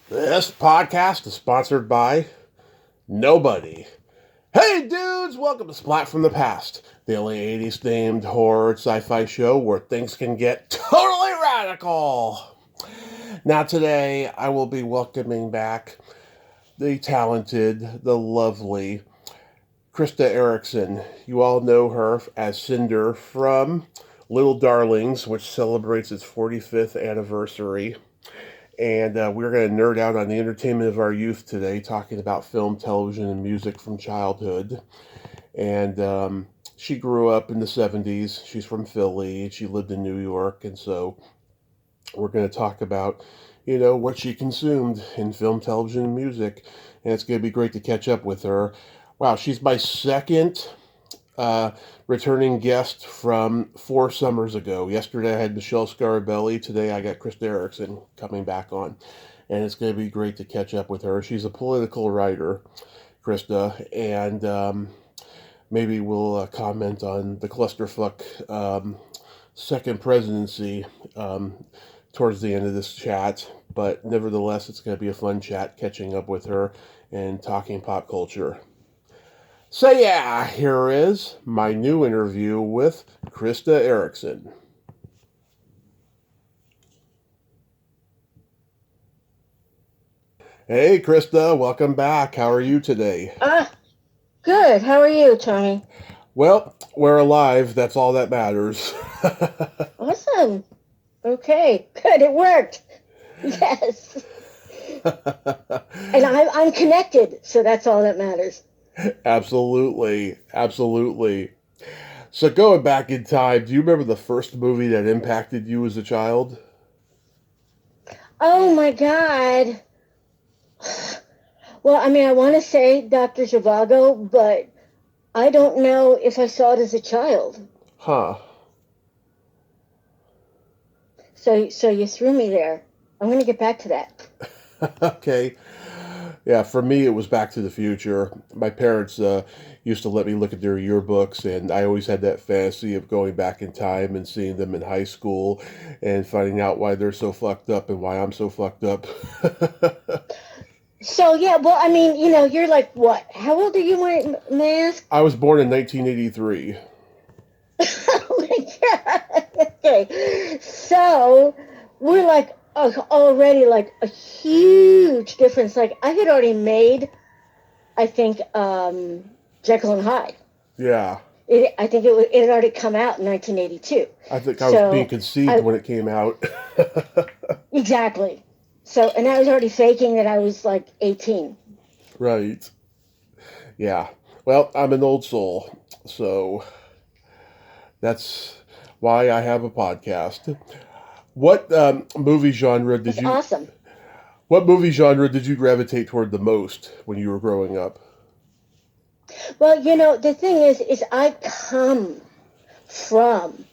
This podcast is sponsored by nobody. Hey dudes, welcome to Splat from the Past, the only 80s themed horror sci-fi show where things can get totally radical. Now today I will be welcoming back the talented, the lovely Krista Errickson. You all know her as Cinder from Little Darlings, which celebrates its 45th anniversary. And we're going to nerd out on the entertainment of our youth today, talking about film, television, and music from childhood. And she grew up in the 70s. She's from Philly. She lived in New York. And so we're going to talk about, what she consumed in film, television, and music. And it's going to be great to catch up with her. Wow, she's my second returning guest from 4 summers ago. Yesterday I had Michelle Scarabelli. Today I got Krista Errickson coming back on. And it's going to be great to catch up with her. She's a political writer, Krista, and maybe we'll comment on the clusterfuck second presidency towards the end of this chat. But nevertheless, it's going to be a fun chat catching up with her and talking pop culture. So yeah, here is my new interview with Krista Errickson. Hey Krista, welcome back. How are you today? Good. How are you, Tony? Well, we're alive. That's all that matters. Awesome. Okay, good. It worked. Yes. And I'm connected, so that's all that matters. Absolutely. So going back in time, do you remember the first movie that impacted you as a child? Oh my God. Well, I want to say Dr. Zhivago, but I don't know if I saw it as a child. Huh. So you threw me there. I'm going to get back to that. Okay. Yeah, for me, it was Back to the Future. My parents used to let me look at their yearbooks, and I always had that fantasy of going back in time and seeing them in high school and finding out why they're so fucked up and why I'm so fucked up. So, yeah, well, you're like, what? How old are you, may I ask? I was born in 1983. Oh my God. Okay. So, we're like, already like a huge difference. Like I had already made, I think, Jekyll and Hyde. Yeah. I think it had already come out in 1982. I think I was being conceived when it came out. Exactly. So, and I was already faking that I was like 18. Right. Yeah. Well, I'm an old soul, so that's why I have a podcast. What movie genre did That's you? awesome. What movie genre did you gravitate toward the most when you were growing up? Well, the thing is I come from,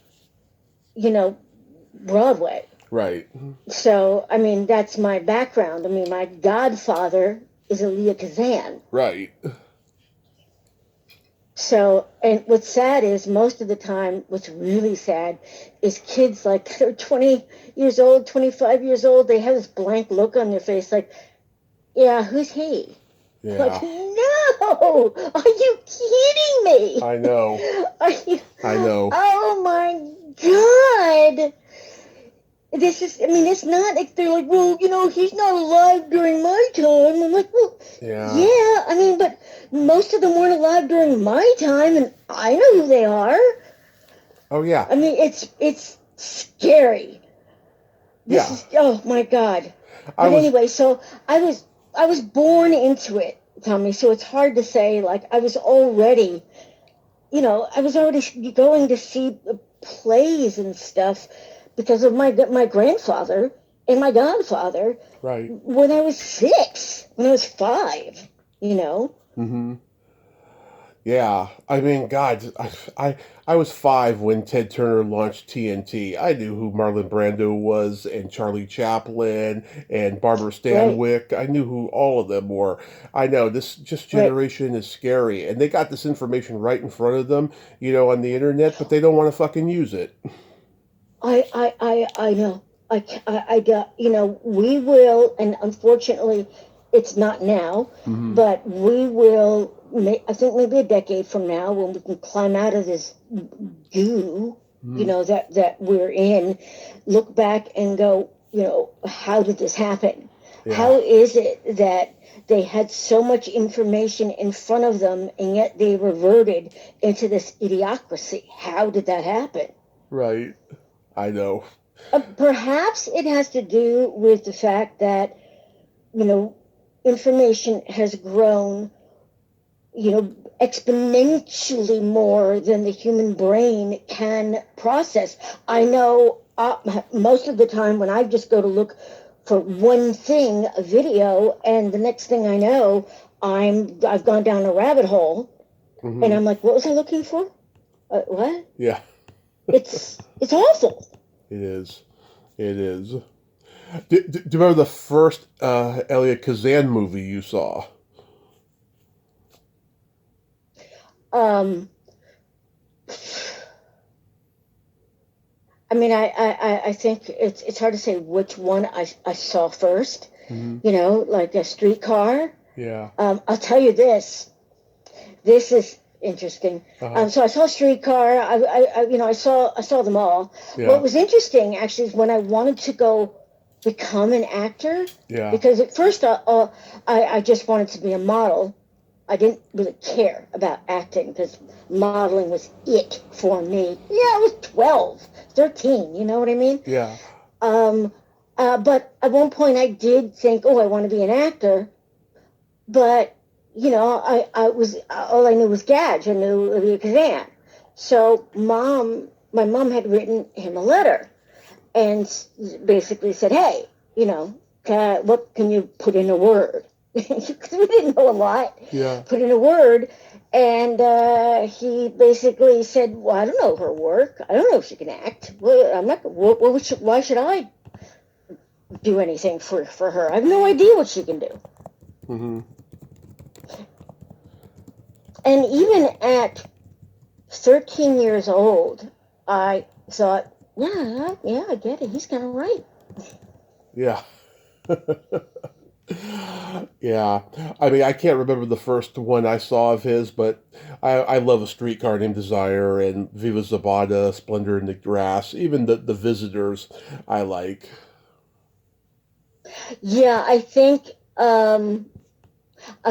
Broadway. Right. So, that's my background. My godfather is Elia Kazan. Right. So, and what's sad is most of the time, what's really sad is kids like they're 20 years old, 25 years old. They have this blank look on their face like, yeah, who's he? Yeah. Like, no, are you kidding me? I know. I know. Oh my God. This is, it's not, they're like, well, he's not alive during my time. I'm like, well, yeah, but most of them weren't alive during my time, and I know who they are. Oh, yeah. It's scary. Oh, my God. But anyway, so I was born into it, Tommy, so it's hard to say, like, I was already going to see plays and stuff because of my grandfather and my godfather. Right. When I was 6, when I was 5, Mm-hmm. Yeah. God, I was 5 when Ted Turner launched TNT. I knew who Marlon Brando was and Charlie Chaplin and Barbara Stanwyck. Right. I knew who all of them were. I know this generation is scary, and they got this information right in front of them, on the internet, but they don't want to fucking use it. I know. I got, we will, and unfortunately, it's not now, but we will, I think maybe a decade from now, when we can climb out of this goo, that we're in, look back and go, how did this happen? Yeah. How is it that they had so much information in front of them and yet they reverted into this idiocracy? How did that happen? Right. I know. Perhaps it has to do with the fact that, information has grown, exponentially more than the human brain can process. I know most of the time when I just go to look for one thing, a video, and the next thing I know, I've gone down a rabbit hole, and I'm like, what was I looking for? What? Yeah. It's awful. It is. It is. Do you remember the first Elia Kazan movie you saw? I mean, I think it's hard to say which one I saw first. Like a Streetcar. Yeah. I'll tell you this. This is interesting. So I saw Streetcar. I saw them all. Yeah. What was interesting actually is when I wanted to go become an actor. Yeah. Because at first I just wanted to be a model. I didn't really care about acting because modeling was it for me. Yeah, I was 12, 13, you know what I mean? Yeah. But at one point I did think, I want to be an actor. But, I was, all I knew was Gadge. I knew Elia Kazan. So my mom had written him a letter and basically said, hey, what can you put in a word? Because we didn't know a lot. Yeah. Put in a word, and he basically said, "Well, I don't know her work. I don't know if she can act. Well, I'm not. Why should I do anything for her? I have no idea what she can do." And even at 13 years old, I thought, yeah, I get it. He's kind of right. Yeah. Yeah. I mean, I can't remember the first one I saw of his, but I love A Streetcar Named Desire and Viva Zapata, Splendor in the Grass, even the Visitors I like. Yeah, I think A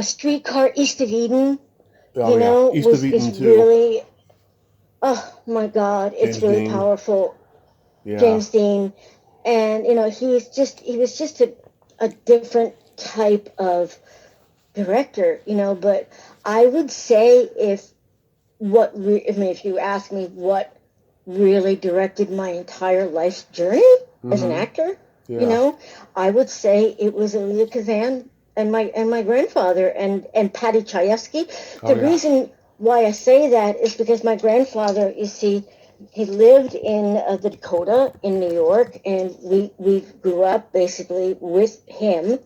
Streetcar East of Eden, East of Eden is too. really, oh my God, it's James really Dean. Powerful. Yeah. James Dean. And, he was just a different type of director, but I would say if you ask me what really directed my entire life's journey as an actor, I would say it was Elia Kazan and my grandfather and Paddy Chayefsky. The reason why I say that is because my grandfather, you see, he lived in the Dakota in New York, and we grew up basically with him,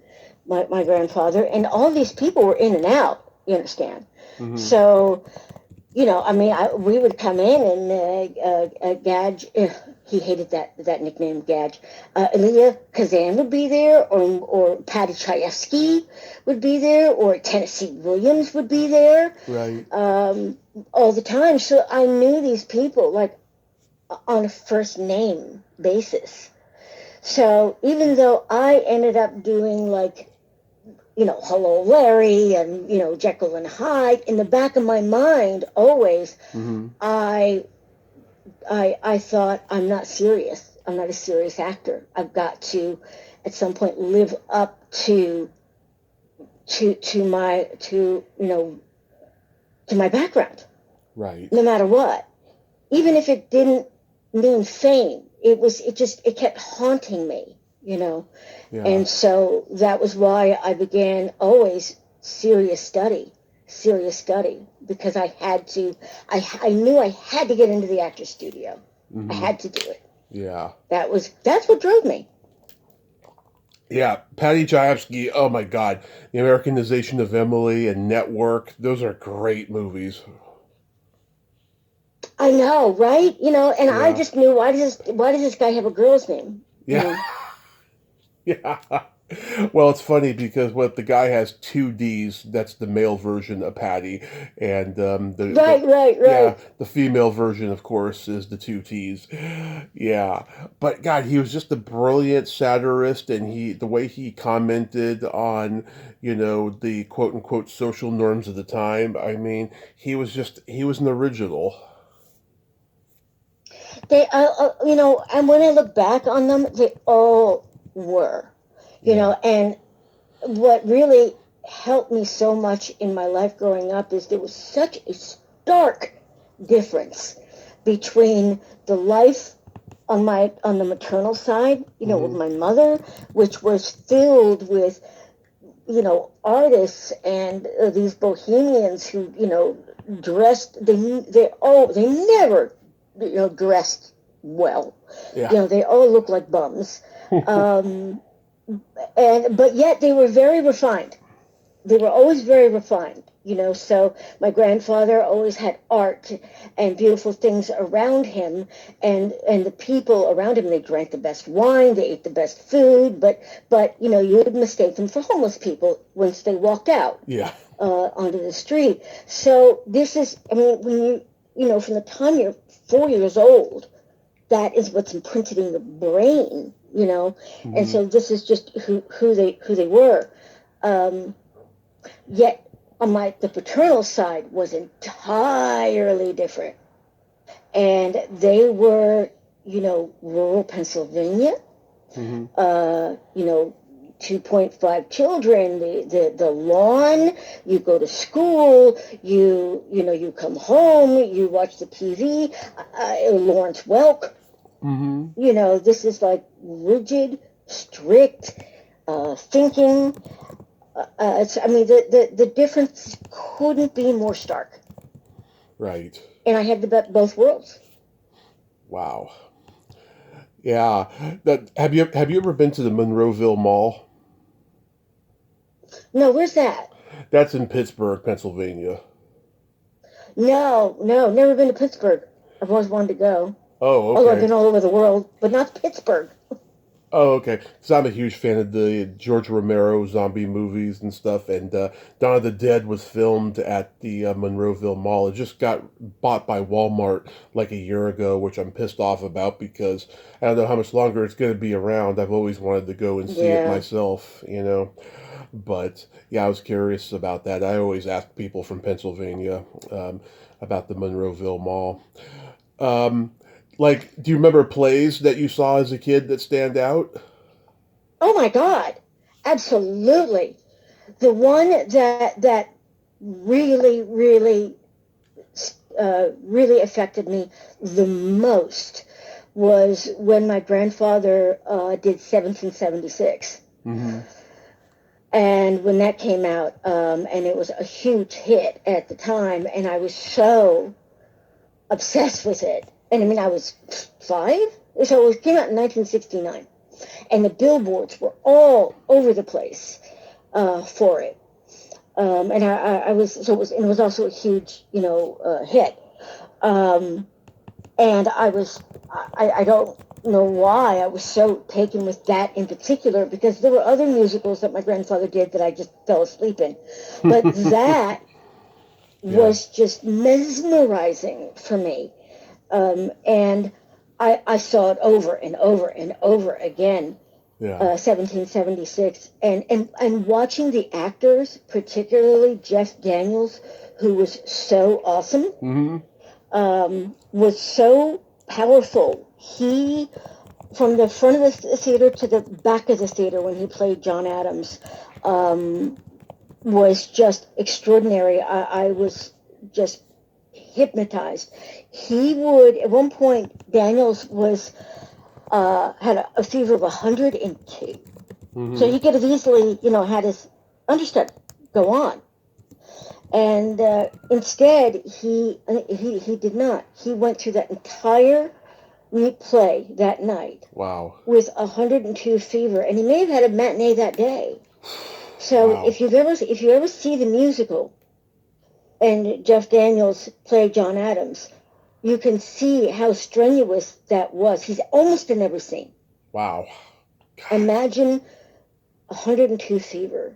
my grandfather, and all these people were in and out, you understand? So, we would come in and Gadge, he hated that nickname, Gadge. Elia Kazan would be there, or Paddy Chayefsky would be there, or Tennessee Williams would be there. Right. All the time. So I knew these people, like, on a first name basis. So even though I ended up doing, like, Hello Larry and, Jekyll and Hyde, in the back of my mind, always, I thought, I'm not serious. I'm not a serious actor. I've got to, at some point, live up to my background. Right. No matter what. Even if it didn't mean fame, it kept haunting me, Yeah. And so that was why I began always serious study, because I had to, I knew I had to get into the actor's studio. I had to do it. Yeah. That's what drove me. Yeah, Paddy Chayefsky, oh my God. The Americanization of Emily and Network, those are great movies. I know, right? And I just knew, why does this guy have a girl's name? Yeah. Yeah. Well, it's funny because what the guy has two D's. That's the male version of Paddy, and Right. the female version, of course, is the two T's. Yeah, but God, he was just a brilliant satirist, and the way he commented on, the quote unquote social norms of the time. I mean, he was an original. And when I look back on them, they all were, and what really helped me so much in my life growing up is there was such a stark difference between the life on the maternal side, with my mother, which was filled with, artists and these bohemians who, dressed. They never, dressed well. Yeah. They all look like bums. But yet they were very refined. They were always very refined, so my grandfather always had art and beautiful things around him, and the people around him, they drank the best wine, they ate the best food, but you would mistake them for homeless people once they walked out onto the street. So this is, I mean, when from the time you're 4 years old, that is what's imprinted in your brain, and so this is just who they were. Yet on the paternal side was entirely different, and they were, rural Pennsylvania, 2.5 children, the lawn, you go to school, you come home, you watch the TV, Lawrence Welk, this is like rigid, strict, thinking. The difference couldn't be more stark. Right. And I had both worlds. Wow. Yeah. Have you ever been to the Monroeville Mall? No, where's that? That's in Pittsburgh, Pennsylvania. No, never been to Pittsburgh. I've always wanted to go. Oh, okay. Although I've been all over the world, but not Pittsburgh. Oh, okay. Because I'm a huge fan of the George Romero zombie movies and stuff, and Dawn of the Dead was filmed at the Monroeville Mall. It just got bought by Walmart like a year ago, which I'm pissed off about because I don't know how much longer it's going to be around. I've always wanted to go and see it myself, But yeah, I was curious about that. I always ask people from Pennsylvania about the Monroeville Mall. Do you remember plays that you saw as a kid that stand out? Oh my God, absolutely. The one that really, really, really affected me the most was when my grandfather did 1776. And when that came out, and it was a huge hit at the time, and I was so obsessed with it. And I mean, I was 5, so it came out in 1969, and the billboards were all over the place for it. And I was, so it was also a huge, hit. And I don't know why I was so taken with that in particular, because there were other musicals that my grandfather did that I just fell asleep in, but that was just mesmerizing for me. And I saw it over and over and over again. 1776, and watching the actors, particularly Jeff Daniels, who was so awesome, was so powerful. He, from the front of the theater to the back of the theater when he played John Adams, was just extraordinary. I was just hypnotized. He would, at one point, Daniels was had a fever of 102. So he could have easily, had his understudy go on. And instead, he did not. He went through that entire play that night. Wow. With 102 fever, and he may have had a matinee that day. So if you ever see the musical, and Jeff Daniels played John Adams, you can see how strenuous that was. He's almost in every scene. Wow. God. Imagine 102 fever.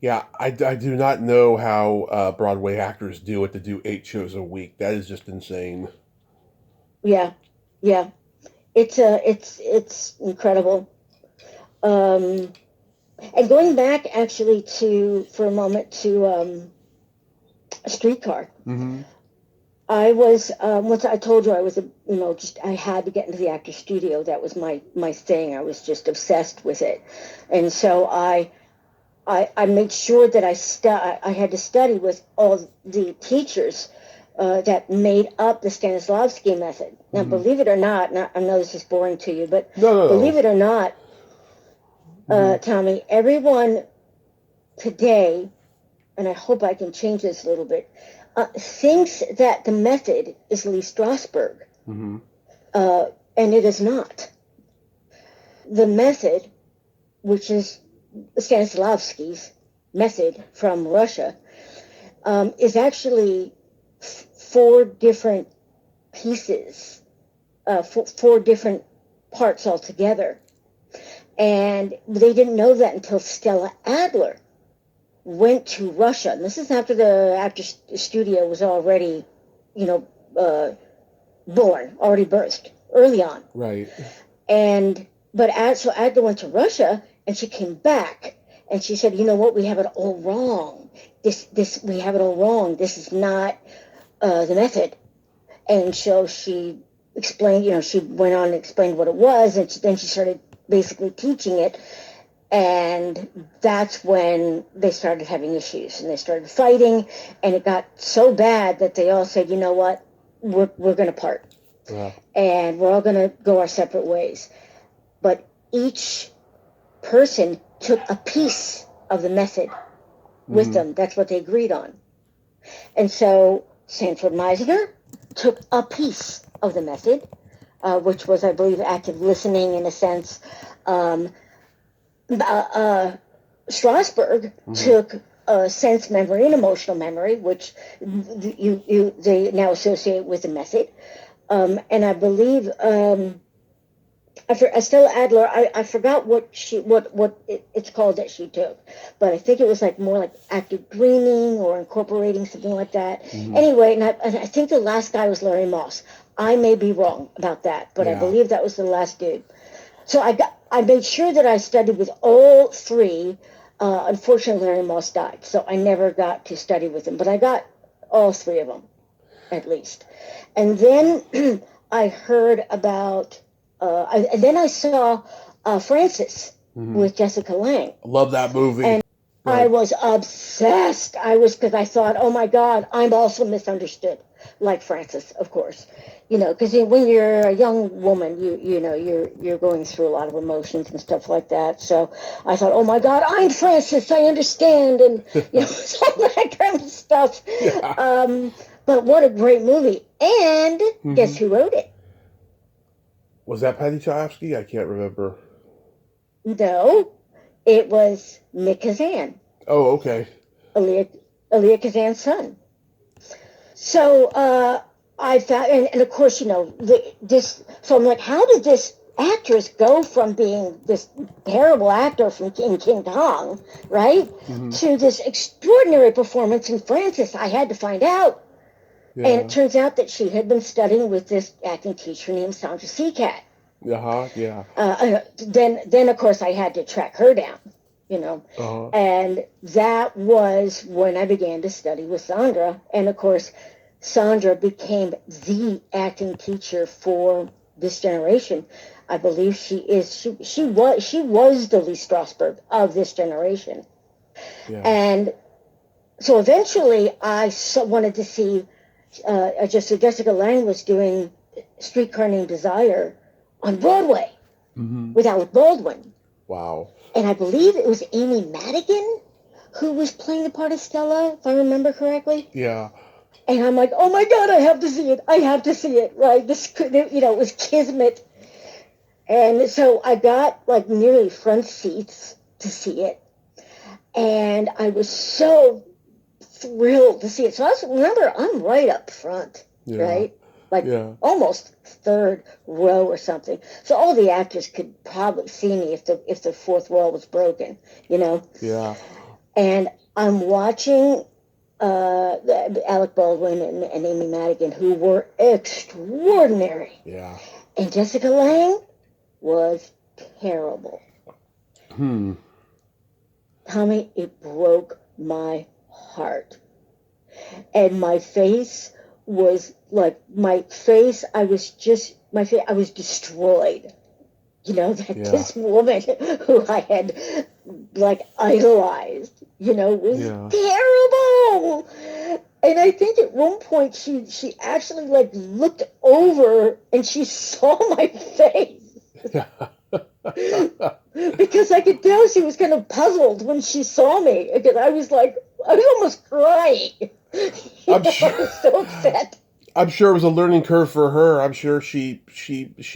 Yeah, I do not know how Broadway actors do it to do 8 shows a week. That is just insane. Yeah, yeah. It's incredible. And going back actually for a moment to a streetcar. Mm-hmm. I was once I told you I was I had to get into the actor studio. That was my thing. I was just obsessed with it, and so I made sure that I had to study with all the teachers that made up the Stanislavski method. Now, Mm-hmm. believe it or not, I know this is boring to you, but No. believe it or not, Tommy, everyone today, and I hope I can change this a little bit, thinks that the method is Lee Strasberg, Mm-hmm. and it is not. The method, which is Stanislavski's method from Russia, is actually 4 different pieces, 4 different parts altogether. And they didn't know that until Stella Adler went to Russia. And this is after the actor studio was already, born, already birthed, early on. Right. So Adler went to Russia, and she came back, and she said, "You know what? We have it all wrong. We have it all wrong. This is not the method." And so she explained, she went on and explained what it was, and then she started basically teaching it. And that's when they started having issues, and they started fighting, and it got so bad that they all said, "You know what? We're going to part, and we're all going to go our separate ways." But each person took a piece of the method with them. That's what they agreed on. And so Sanford Meisner took a piece of the method, which was, I believe, active listening in a sense. Strasberg took sense memory and emotional memory, which they now associate with the method. And I believe Stella Adler, I forgot what it's called that she took, but I think it was more like active dreaming or incorporating, something like that. Anyway, and I think the last guy was Larry Moss. I may be wrong about that, but I believe that was the last dude. So I made sure that I studied with all 3. Unfortunately, Larry Moss died, so I never got to study with him, but I got all 3 of them, at least. And then I heard about, and then I saw Francis with Jessica Lange. Love that movie. And I was obsessed. Because I thought, oh my God, I'm also misunderstood, like Francis, of course. Because when you're a young woman, you're going through a lot of emotions and stuff like that. So I thought, oh my God, I'm Francis. I understand, and some of that kind of stuff. Yeah. But what a great movie! And guess who wrote it? Was that Paddy Chayefsky? I can't remember. No, it was Nick Kazan. Oh, okay. Elia Kazan's son. So I found, and of course, this. So I'm like, how did this actress go from being this terrible actor in King Kong, right, to this extraordinary performance in Francis? I had to find out. Yeah. And it turns out that she had been studying with this acting teacher named Sandra Seacat. Yeah. Then of course I had to track her down, and that was when I began to study with Sandra. And of course, Sandra became the acting teacher for this generation. I believe she was the Lee Strasberg of this generation. Yeah. And so eventually I wanted to see. Jessica Lange was doing Streetcar Named Desire on Broadway with Alec Baldwin. Wow. And I believe it was Amy Madigan who was playing the part of Stella, if I remember correctly. Yeah. And I'm like, oh my God, I have to see it, right? This could, it was kismet. And so I got nearly front seats to see it. And I was so thrilled to see it. So remember, I'm right up front, right? like almost third row or something. So all the actors could probably see me if the fourth wall was broken, you know. Yeah. And I'm watching Alec Baldwin and Amy Madigan, who were extraordinary. Yeah. And Jessica Lange was terrible. Tommy, it broke my heart. And my face was like, I was destroyed. You know, that this woman who I had, like, idolized, you know, was terrible. And I think at one point she actually, like, looked over and she saw my face. Because I could tell she was kind of puzzled when she saw me. Because I was almost crying. I was so upset. I'm sure it was a learning curve for her. I'm sure she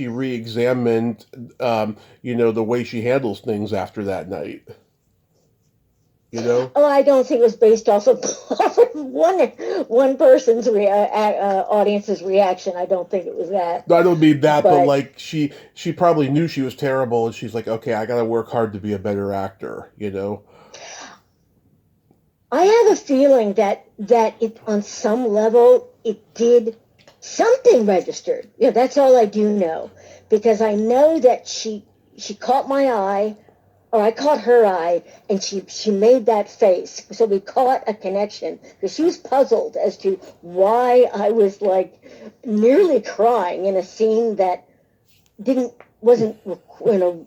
re-examined, the way she handles things after that night. You know? Oh, I don't think it was based off of one person's audience's reaction. I don't think it was that. I don't mean that, but like she probably knew she was terrible, and she's like, okay, I got to work hard to be a better actor. You know? I have a feeling that it, on some level, it did something registered. Yeah, that's all I do know, because I know that she caught my eye, or I caught her eye, and she made that face. So we caught a connection, because she was puzzled as to why I was, like, nearly crying in a scene that wasn't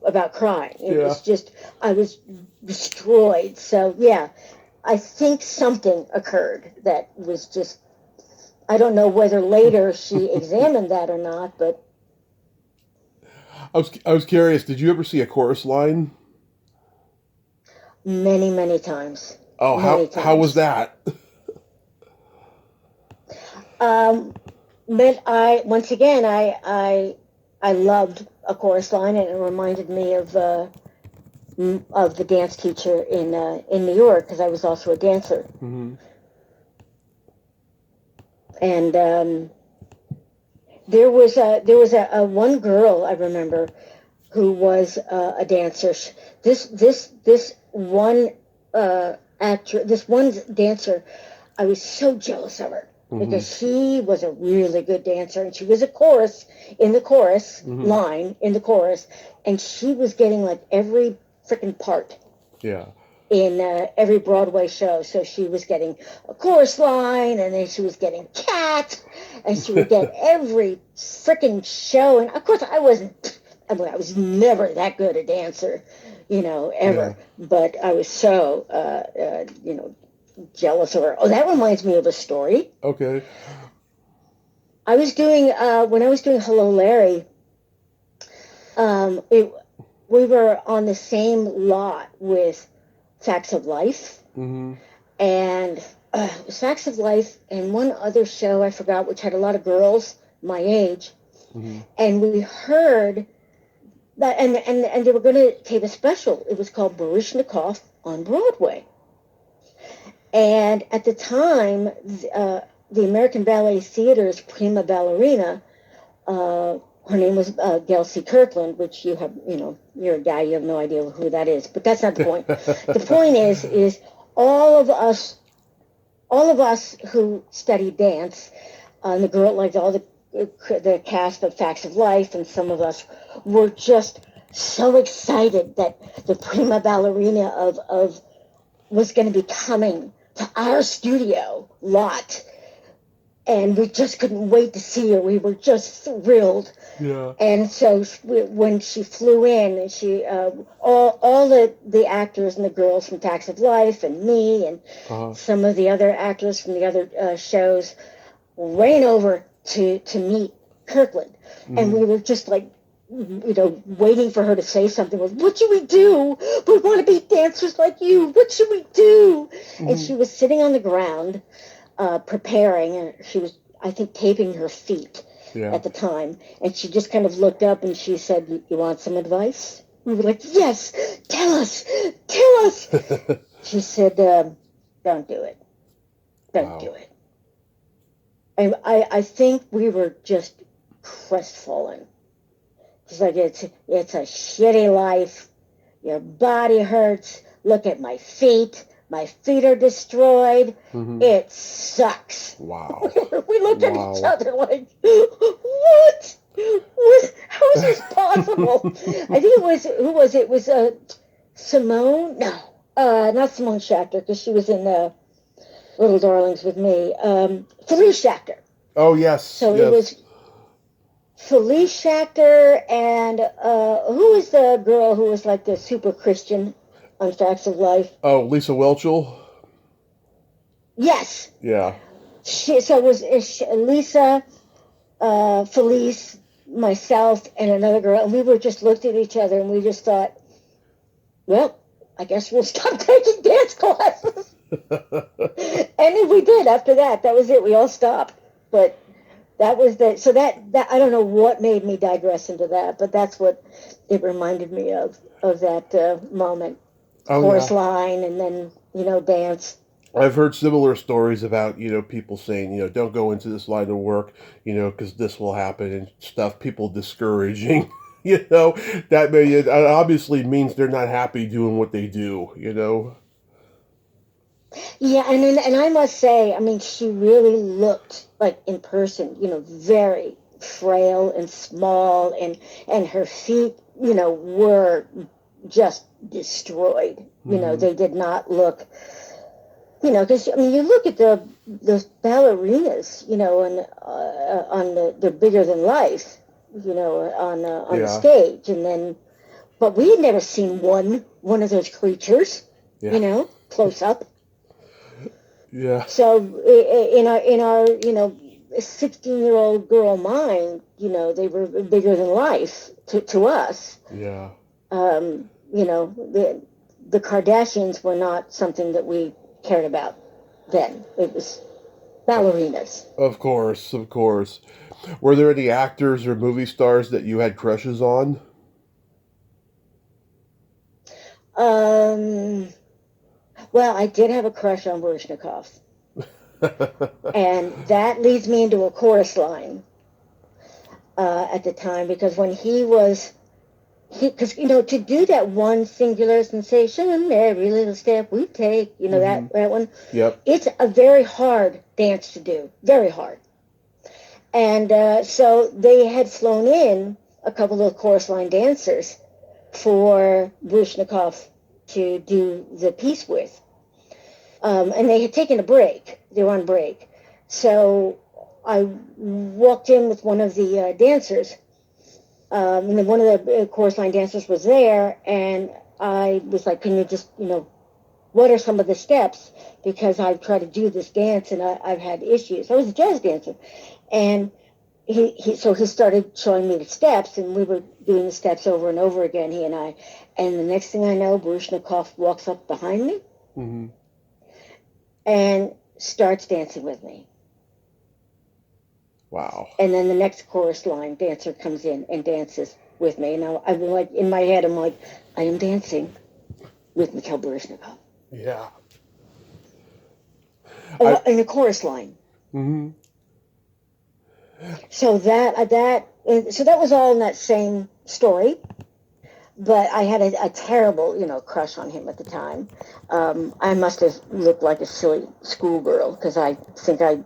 about crying. It was just, I was destroyed. So yeah, I think something occurred that was just, I don't know whether later she examined that or not, but I was curious, did you ever see a chorus line? Many times. Oh, how was that? But I loved a chorus line, and it reminded me of the dance teacher in New York, because I was also a dancer. Mm-hmm. And there was a one girl I remember who was a dancer. This one dancer, I was so jealous of her, because she was a really good dancer, and she was in the chorus line in the chorus, and she was getting, like, every freaking part. Yeah. In every Broadway show. So she was getting a chorus line, and then she was getting Cat, and she would get every freaking show. And of course, I was never that good a dancer, ever. Yeah. But I was so, jealous of her. Oh, that reminds me of a story. Okay. I was doing, when I was doing Hello, Larry, we were on the same lot with Facts of Life, and it was Facts of Life and one other show I forgot, which had a lot of girls my age, and we heard that, and they were going to tape a special. It was called Baryshnikov on Broadway, and at the time, the American Ballet Theater's prima ballerina, her name was Gail C. Kirkland, which you have, you're a guy, you have no idea who that is. But that's not the point. The point is all of us who studied dance, and the girl, like all the cast of Facts of Life, and some of us were just so excited that the prima ballerina of was going to be coming to our studio lot. And we just couldn't wait to see her. We were just thrilled. Yeah. And so when she flew in, and she all the actors and the girls from Facts of Life, and me, and some of the other actors from the other shows ran over to meet Kirkland, and we were just like, waiting for her to say something. What should we do? We want to be dancers like you. What should we do? And she was sitting on the ground, preparing, and she was, I think, taping her feet at the time, and she just kind of looked up and she said, "You want some advice?" We were like, "Yes, tell us. She said, "Don't do it. Don't do it." And I think we were just crestfallen. It's like, it's a shitty life. Your body hurts. Look at my feet. My feet are destroyed. Mm-hmm. It sucks. Wow. We looked at each other like, what? How is this possible? I think it was, who was it? It was Simone? No, not Simone Schachter, because she was in Little Darlings with me. Felice Schachter. Oh, yes. So it was Felice Schachter and who was the girl who was like the super Christian on Facts of Life? Oh, Lisa Whelchel? Yes. Yeah. So it was Lisa, Felice, myself, and another girl, and we were just looked at each other and we just thought, well, I guess we'll stop taking dance classes. And we did after that. That was it. We all stopped. But that was so that I don't know what made me digress into that, but that's what it reminded me of that moment. Chorus line and then, dance. I've heard similar stories about, people saying, don't go into this line of work, because this will happen and stuff, people discouraging, that obviously means they're not happy doing what they do, Yeah, and I must say, I mean, she really looked like in person, very frail and small, and her feet, were just destroyed. They did not look, because I mean, you look at those ballerinas, and they're bigger than life, on the stage, and then, but we had never seen one of those creatures, close up. Yeah. So in our 16-year-old girl mind, they were bigger than life to us. Yeah. The Kardashians were not something that we cared about then. It was ballerinas. Of course. Were there any actors or movie stars that you had crushes on? Well, I did have a crush on Baryshnikov. And that leads me into a chorus line at the time, because when because to do that one singular sensation, every little step we take, that one. Yep. It's a very hard dance to do, very hard. And so they had flown in a couple of chorus line dancers for Baryshnikov to do the piece with. And they had taken a break. They were on break. So I walked in with one of the dancers, and then one of the chorus line dancers was there, and I was like, can you just, what are some of the steps? Because I've tried to do this dance, and I've had issues. I was a jazz dancer. And so he started showing me the steps, and we were doing the steps over and over again, he and I. And the next thing I know, Baryshnikov walks up behind me. Mm-hmm. And starts dancing with me. Wow. And then the next chorus line dancer comes in and dances with me. And I'm like, in my head, I'm like, I am dancing with Mikhail Baryshnikov. Yeah. In a chorus line. Mm-hmm. So that was all in that same story. But I had a terrible, crush on him at the time. I must have looked like a silly schoolgirl, because I think I,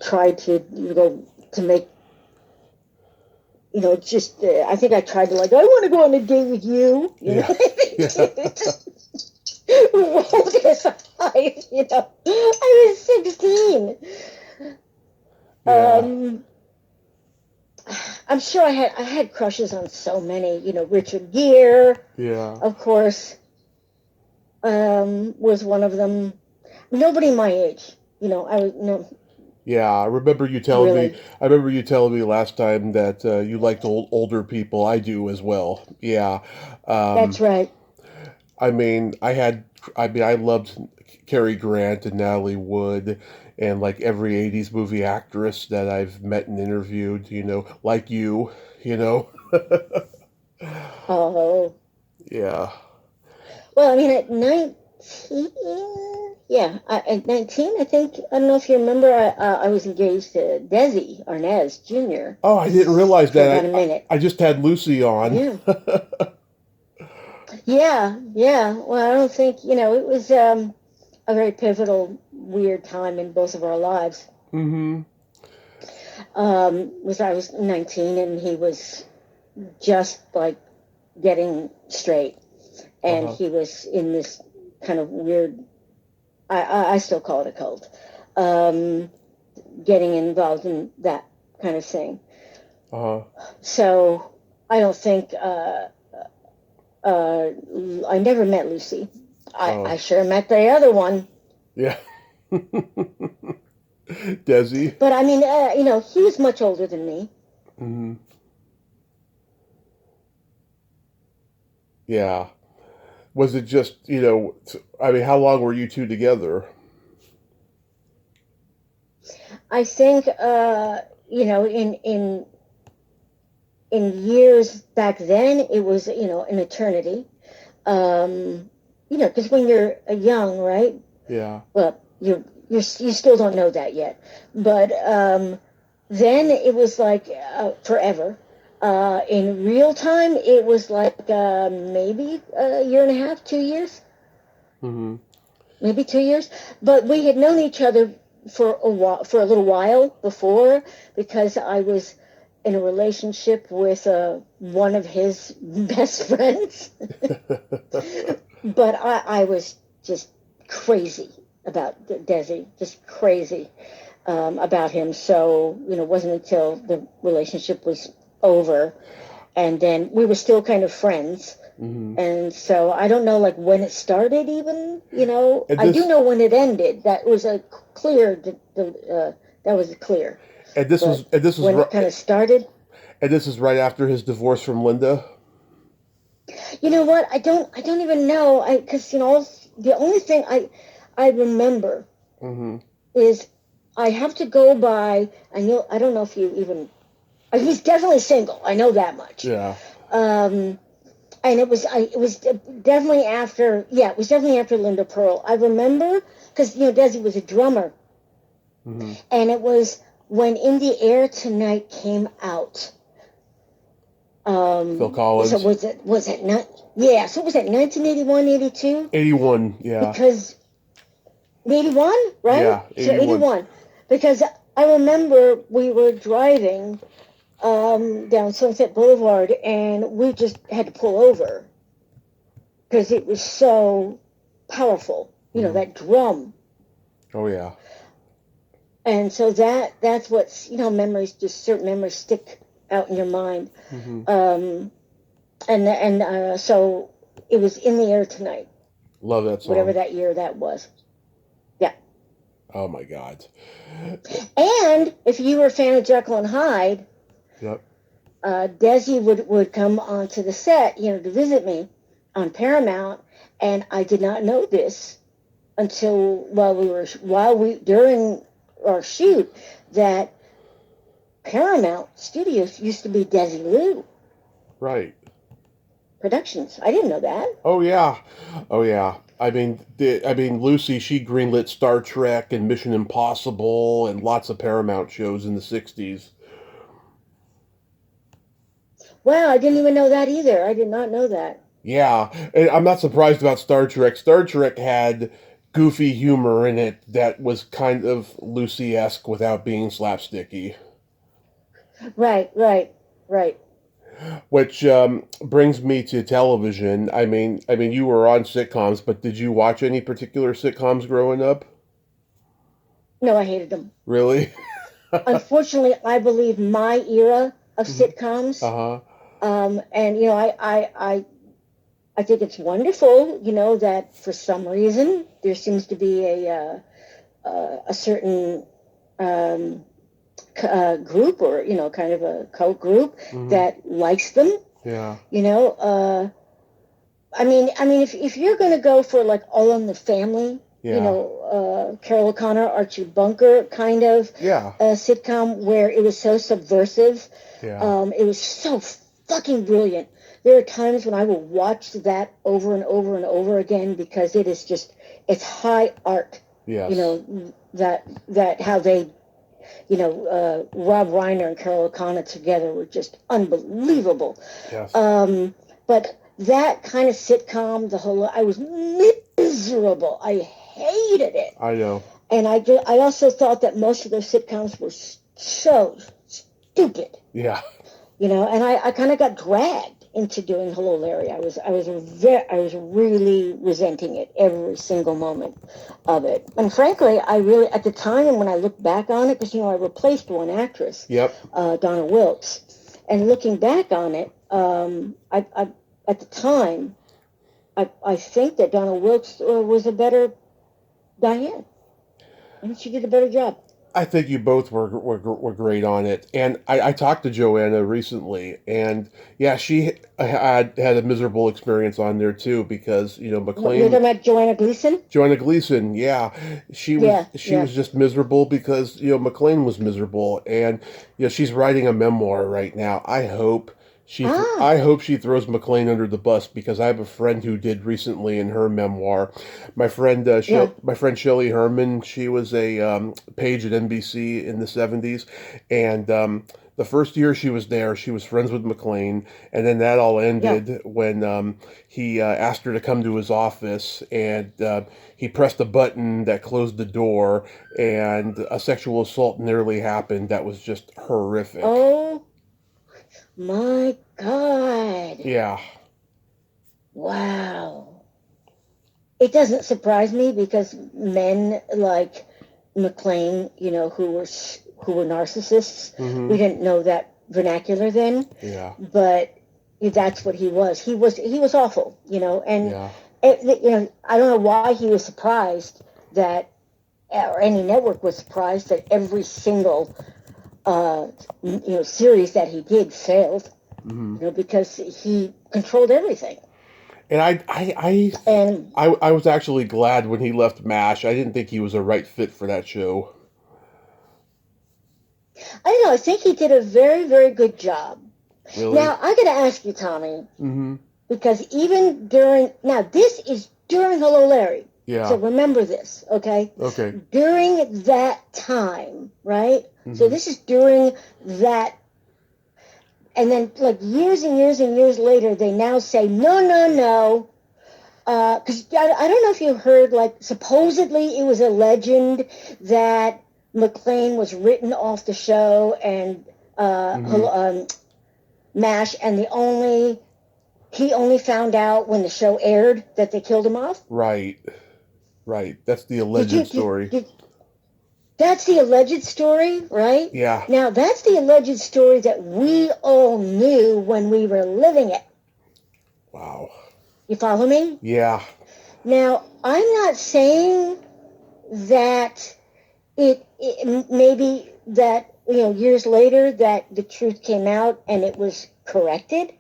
tried to, to make, I think I tried to I want to go on a date with you. Rolled his eyes, I was 16. Yeah. I'm sure I had crushes on so many, Richard Gere, of course, was one of them. Nobody my age, I was no. Yeah, I remember you telling me. I remember you telling me last time that you liked older people. I do as well. Yeah, that's right. I loved Cary Grant and Natalie Wood, and like every '80s movie actress that I've met and interviewed. Like you. Oh. Yeah. Well, I mean, at 19, At 19, I think, I don't know if you remember, I was engaged to Desi Arnaz Jr. Oh, I didn't realize for that. about a minute. I just had Lucy on. Yeah. Yeah. Well, I don't think, it was a very pivotal, weird time in both of our lives. Mm-hmm. I was 19 and he was just like getting straight. And he was in this kind of weird, I still call it a cult, getting involved in that kind of thing. So I don't think, I never met Lucy. I sure met the other one. Yeah. Desi. But I mean, he was much older than me. Mm-hmm. Yeah. Was it just, I mean, how long were you two together? I think, in years back then, it was, an eternity. Because when you're young, right? Yeah. Well, you still don't know that yet. But then it was like forever. In real time, it was like maybe a year and a half, 2 years. Mm-hmm. Maybe 2 years. But we had known each other for a little while before, because I was in a relationship with one of his best friends. But I was just crazy about Desi, just crazy about him. So, it wasn't until the relationship was over, and then we were still kind of friends. Mm-hmm. And so I don't know, like, when it started even, I do know when it ended. That was a clear, that was clear. And this was when it kind of started. And this is right after his divorce from Linda? You know what? I don't even know. Because, the only thing I remember is I have to go by, I don't know if you even, he's definitely single. I know that much. Yeah. And it was definitely after, it was definitely after Linda Pearl. I remember, because, Desi was a drummer. Mm-hmm. And it was when In the Air Tonight came out. Phil Collins. So was it not? Yeah. So was it 1981, 82? 81. Yeah. Because 81, right? Yeah. 81. So 81. Because I remember we were driving down Sunset Boulevard, and we just had to pull over because it was so powerful. That drum. Oh yeah. And so that's what's memories. Just certain memories stick out in your mind. Mm-hmm. So it was In the Air Tonight. Love that song. Whatever that year that was. Yeah. Oh my God. And if you were a fan of Jekyll and Hyde, yep. Desi would come onto the set, to visit me on Paramount, and I did not know this until during our shoot, that Paramount Studios used to be Desi Lou. Right. Productions. I didn't know that. Oh yeah. I mean, Lucy, she greenlit Star Trek and Mission Impossible and lots of Paramount shows in the 60s. Wow, I didn't even know that either. I did not know that. Yeah, and I'm not surprised about Star Trek. Star Trek had goofy humor in it that was kind of Lucy-esque without being slapsticky. Right. Which brings me to television. I mean, you were on sitcoms, but did you watch any particular sitcoms growing up? No, I hated them. Really? Unfortunately, I believe my era of sitcoms. And I think it's wonderful, that for some reason there seems to be a certain group, or kind of a cult group that likes them. Yeah. I mean, if you're going to go for like All in the Family, Carol O'Connor, Archie Bunker kind of sitcom where it was so subversive. Yeah. It was so fucking brilliant. there are times when I will watch that over and over and over again because it is just, it's high art. Yes. You know, that how they, you know, Rob Reiner and Carol O'Connor together were just unbelievable. Yes. But that kind of sitcom, I was miserable. I hated it. I know. And I also thought that most of those sitcoms were so stupid. Yeah. You know, and I kind of got dragged into doing Hello Larry. I was really resenting it every single moment of it. And frankly, I really, at the time, and when I look back on it, because you know I replaced one actress, Yep. Donna Wilkes, and looking back on it, I at the time, I think that Donna Wilkes was a better Diane. I think she did a better job. I think you both were great on it, and I talked to Joanna recently, and yeah, she had a miserable experience on there too because you know McLean. You're talking about Joanna Gleason? Joanna Gleason, yeah, she was just miserable because you know McLean was miserable, and you know she's writing a memoir right now. I hope she throws McLean under the bus because I have a friend who did recently in her memoir. My friend my friend Shelley Herman, she was a page at NBC in the 70s, and the first year she was there, she was friends with McLean, and then that all ended when he asked her to come to his office, and he pressed a button that closed the door, and a sexual assault nearly happened. That was just horrific. Oh my God. Yeah. Wow. It doesn't surprise me because men like McLean, you know, who were narcissists, we didn't know that vernacular then. Yeah. But that's what he was. He was awful, you know, and you know, I don't know why he was surprised that, or any network was surprised that every single you know, series that he did failed, you know, because he controlled everything. And I was actually glad when he left MASH. I didn't think he was a right fit for that show. I don't know. I think he did a very, very good job. Really? Now, I got to ask you, Tommy, because even during, now this is during Hello Larry. Yeah. So remember this, okay? Okay. During that time, right? So this is during that, and then like years and years and years later, they now say, no. Because I don't know if you heard, like, supposedly it was a legend that McLean was written off the show and MASH, and he only found out when the show aired that they killed him off. Right. That's the alleged story. That's the alleged story, right? Yeah. Now, that's the alleged story that we all knew when we were living it. Wow. You follow me? Yeah. Now, I'm not saying that it maybe that, you know, years later that the truth came out and it was corrected,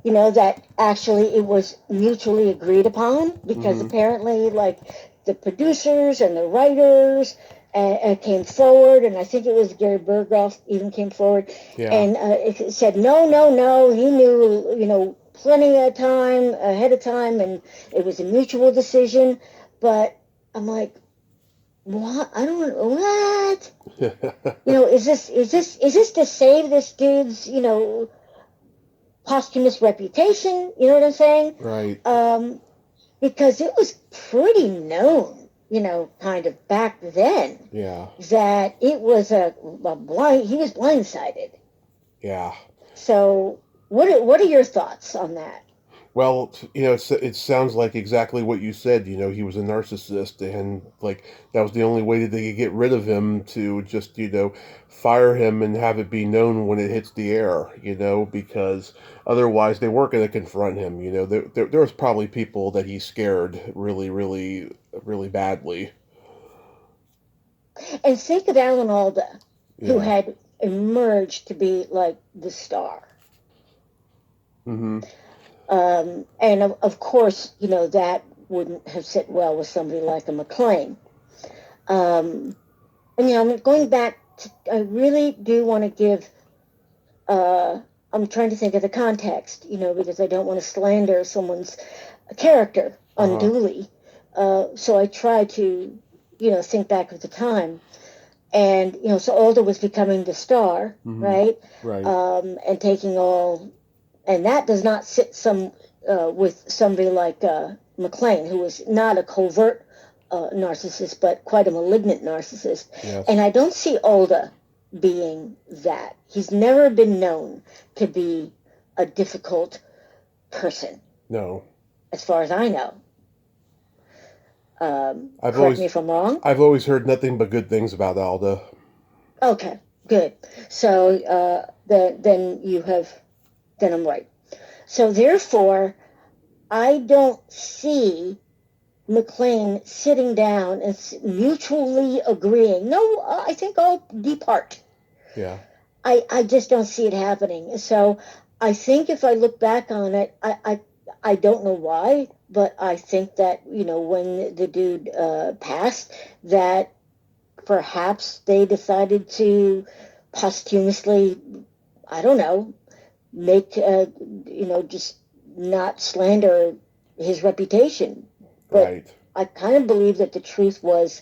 you know, that actually it was mutually agreed upon, because apparently, like, the producers and the writers came forward, and I think it was Gary Berghoff even came forward, and it said, no, he knew, you know, plenty of time ahead of time, and it was a mutual decision. But I'm like, what? I don't know what. You know, is this to save this dude's, you know, posthumous reputation? You know what I'm saying? Right. Because it was pretty known, you know, kind of back then. Yeah. That it was he was blindsided. Yeah. So what are your thoughts on that? Well, you know, it sounds like exactly what you said. You know, he was a narcissist, and like that was the only way that they could get rid of him, to just, you know, fire him and have it be known when it hits the air. You know, because otherwise they weren't going to confront him. You know, there was probably people that he scared really, really, really badly. And think of Alan Alda, who had emerged to be like the star. And of course, you know, that wouldn't have sit well with somebody like a McLean. And, you know, going back to, I really do want to give I'm trying to think of the context, because I don't want to slander someone's character unduly. So I try to, think back of the time. And, so Alda was becoming the star, right? Right. And taking all, and that does not sit with somebody like McLean, who was not a covert narcissist, but quite a malignant narcissist. Yes. And I don't see Alda being that. He's never been known to be a difficult person. No. As far as I know. Correct me if I'm wrong. I've always heard nothing but good things about Alda. Okay, good. So then I'm right. So therefore, I don't see McLean sitting down and mutually agreeing. No, I think I'll depart. Yeah. I just don't see it happening. So I think if I look back on it, I don't know why, but I think that, when the dude passed, that perhaps they decided to posthumously, I don't know, make, just not slander his reputation. But right. I kind of believe that the truth was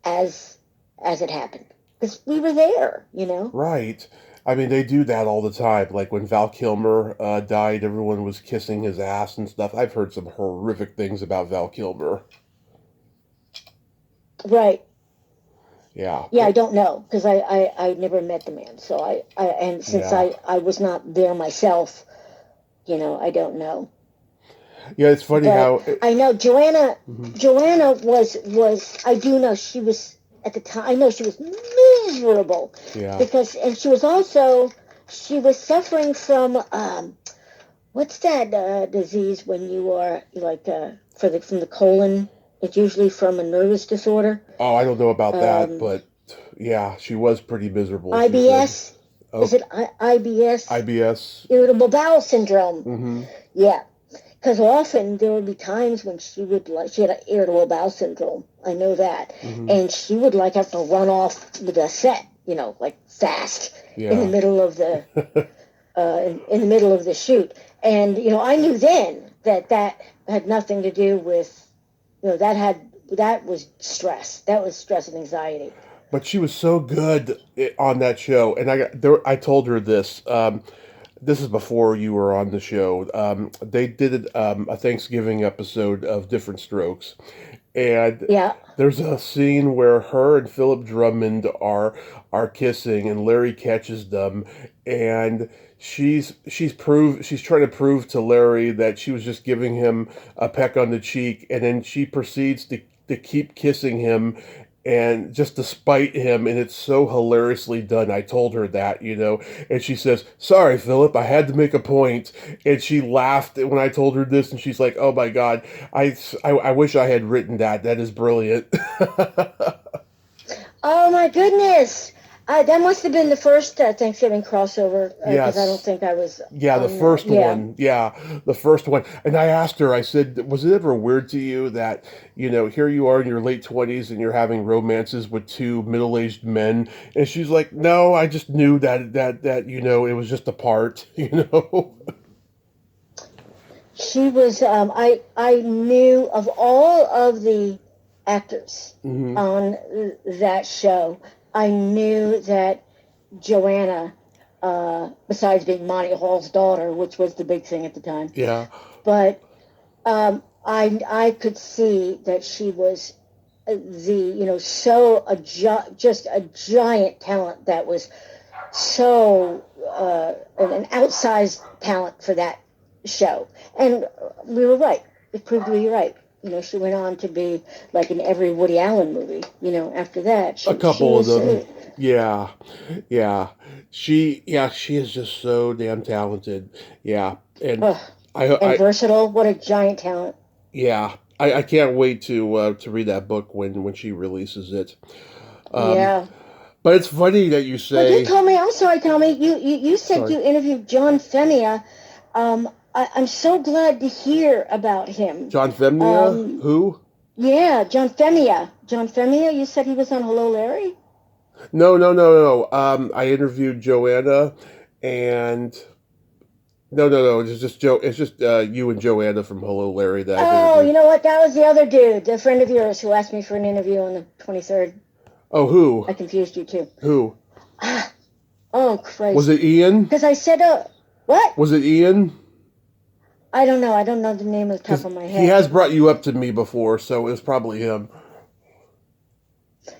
as it happened. Because we were there, Right. I mean, they do that all the time. Like when Val Kilmer died, everyone was kissing his ass and stuff. I've heard some horrific things about Val Kilmer. Right. Yeah. Yeah, I don't know, because I never met the man. So I was not there myself, I don't know. Yeah, it's funny how... I know Joanna was, I do know she was, at the time, I know she was miserable. Yeah. And she was suffering from, what's that disease when you are, like, from the colon? It's usually from a nervous disorder. Oh, I don't know about that, but yeah, she was pretty miserable. IBS? Is it IBS? IBS. Irritable bowel syndrome. Mm-hmm. Yeah. Because often there would be times when she had irritable bowel syndrome. I know that. Mm-hmm. And she would have to run off the set, fast in the middle of the in the middle of the shoot. And I knew then that had nothing to do with that was stress. That was stress and anxiety. But she was so good on that show, and I told her this. This is before you were on the show. They did a Thanksgiving episode of Different Strokes. And there's a scene where her and Philip Drummond are kissing, and Larry catches them, and she's trying to prove to Larry that she was just giving him a peck on the cheek, and then she proceeds to keep kissing him, and just to spite him, and it's so hilariously done. I told her that, and she says, "Sorry, Philip, I had to make a point." And she laughed when I told her this, and she's like, "Oh my God, I wish I had written that. That is brilliant." Oh my goodness. That must have been the first Thanksgiving crossover, because I don't think I was... Yeah, the first one. Yeah, the first one. And I asked her, I said, was it ever weird to you that, here you are in your late 20s and you're having romances with two middle-aged men? And she's like, no, I just knew that it was just a part, She was, I knew of all of the actors on that show, I knew that Joanna, besides being Monty Hall's daughter, which was the big thing at the time. Yeah. But I could see that she was just a giant talent that was so an outsized talent for that show. And we were right. It proved we were right. She went on to be in every Woody Allen movie, after that. A couple of them. Yeah. She is just so damn talented. Yeah. And versatile. What a giant talent. Yeah. I can't wait to read that book when she releases it. Yeah. But it's funny that you say... Well, you told me, I'm sorry, Tommy, you said you interviewed John Femia. I'm so glad to hear about him. John Femia? Who? Yeah, John Femia. John Femia, you said he was on Hello, Larry? No. I interviewed Joanna, and No. It's just Joe. It's just you and Joanna from Hello, Larry. That I've Oh, interviewed. you know what? That was the other dude, the friend of yours who asked me for an interview on the 23rd. Oh, who? I confused you too. Who? Oh, Christ. Was it Ian? Because I said, what? Was it Ian? I don't know. I don't know the name of the top of my head. He has brought you up to me before, so it was probably him.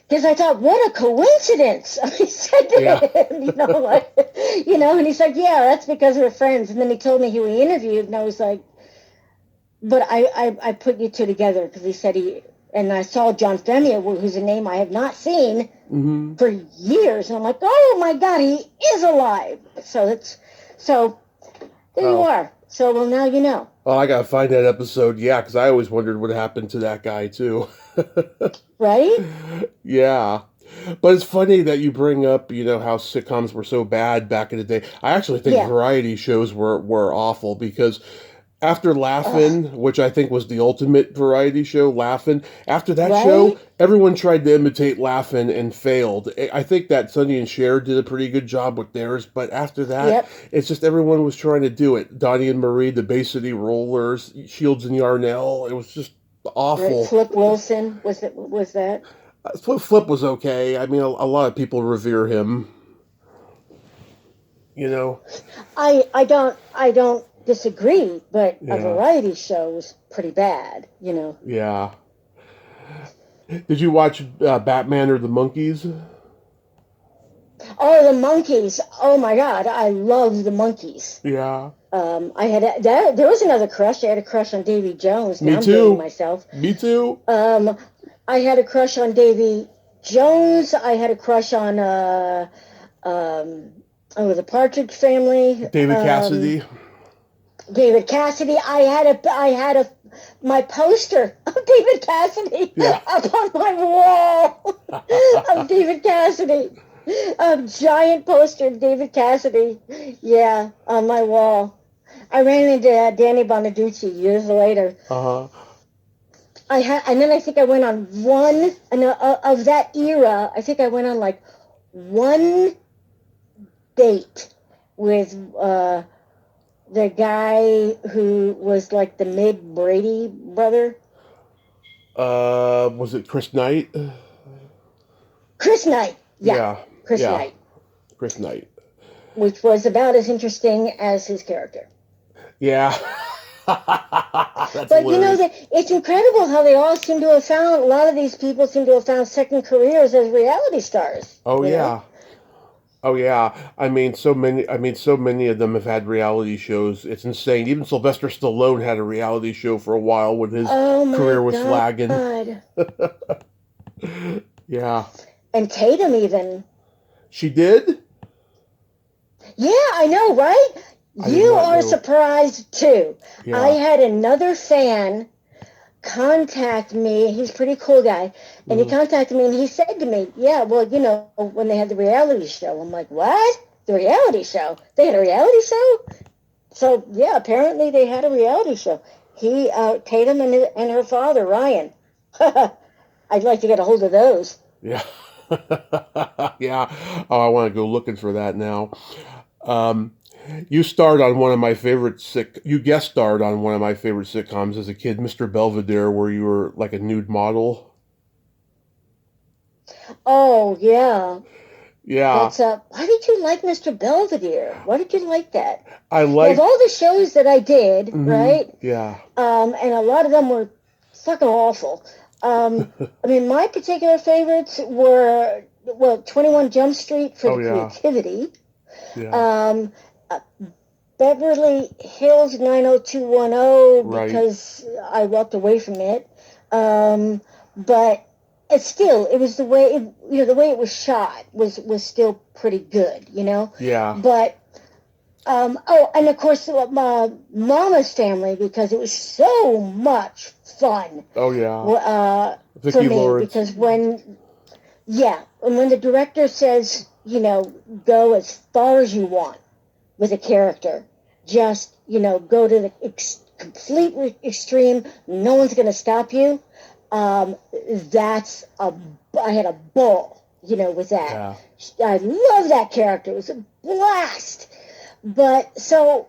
Because I thought, what a coincidence. I said to him, and he's like, yeah, that's because we're friends. And then he told me who he interviewed, and I was like, but I put you two together because he said and I saw John Femia, who's a name I have not seen for years. And I'm like, oh my God, he is alive. So there you are. So, well, now you know. Oh, I gotta find that episode. Yeah, because I always wondered what happened to that guy too. Right? Yeah. But it's funny that you bring up, how sitcoms were so bad back in the day. I actually think variety shows were awful because after Laugh-In, which I think was the ultimate variety show, Laugh-In, after that show, everyone tried to imitate Laugh-In and failed. I think that Sonny and Cher did a pretty good job with theirs, but after that, it's just everyone was trying to do it. Donnie and Marie, the Bay City Rollers, Shields and Yarnell, it was just awful. Right. Flip Wilson, was that? Flip was okay. I mean, a lot of people revere him. I don't disagree, but a variety show was pretty bad, Yeah. Did you watch Batman or the Monkees? Oh, the Monkees. Oh my God, I love the Monkees. Yeah. There was another crush. I had a crush on Davy Jones. Now Me I'm too. dating myself. Me too. I had a crush on Davy Jones. I had a crush on the Partridge Family. David Cassidy. David Cassidy. I had my poster of David Cassidy up on my wall of David Cassidy. A giant poster of David Cassidy. Yeah, on my wall. I ran into Danny Bonaducci years later. And then I think I went on one of that era. I think I went on like one date with the guy who was like the mid Brady brother. Was it Chris Knight? Chris Knight. Yeah. Chris Knight. Chris Knight. Which was about as interesting as his character. Yeah. But hilarious. It's incredible how they all seem to have found, a lot of these people seem to have found second careers as reality stars. Oh, yeah. Oh, yeah. I mean, so many of them have had reality shows. It's insane. Even Sylvester Stallone had a reality show for a while when his career was flagging. Yeah. And Tatum even. She did? Yeah, I know, right? You are surprised too. Yeah. I had another fan contact me. He's a pretty cool guy. And he contacted me and he said to me, yeah, well, when they had the reality show. I'm like, what? The reality show? They had a reality show? So, yeah, apparently they had a reality show. Tatum and her father, Ryan. I'd like to get a hold of those. Yeah. Yeah. Oh, I want to go looking for that now. You starred on one of my favorite you guest starred on one of my favorite sitcoms as a kid, Mr. Belvedere, where you were like a nude model. Oh, yeah. Yeah. Why did you like Mr. Belvedere? Why did you like that? Of all the shows that I did, right? Yeah. And a lot of them were fucking awful. I mean, my particular favorites were, 21 Jump Street for the creativity. Yeah. Beverly Hills 90210 because I walked away from it. But it was the way it was shot was still pretty good, Yeah. But and of course Mama's Family because it was so much fun. Oh yeah. For me Lawrence. Because when the director says, go as far as you want with a character, just, go to the complete extreme, no one's going to stop you. I had a ball, with that. Yeah. I love that character. It was a blast. But so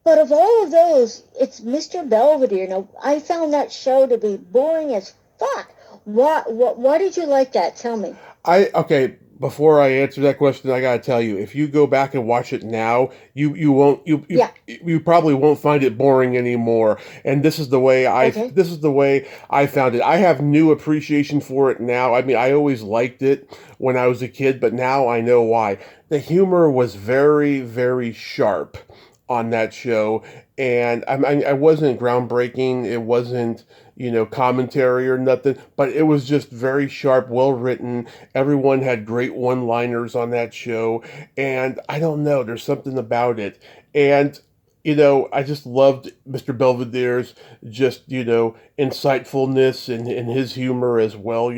But of all of those, it's Mr. Belvedere. Now, I found that show to be boring as fuck. Why did you like that? Tell me. Okay, before I answer that question, I gotta tell you, if you go back and watch it now, you won't Yeah. you probably won't find it boring anymore. And Okay. this is the way I found it. I have new appreciation for it now. I mean, I always liked it when I was a kid, but now I know why. The humor was very, very sharp on that show, and I wasn't groundbreaking. It wasn't, commentary or nothing, but it was just very sharp, well written. Everyone had great one liners on that show, and I don't know, there's something about it. And I just loved Mr. Belvedere's just, insightfulness and his humor as well,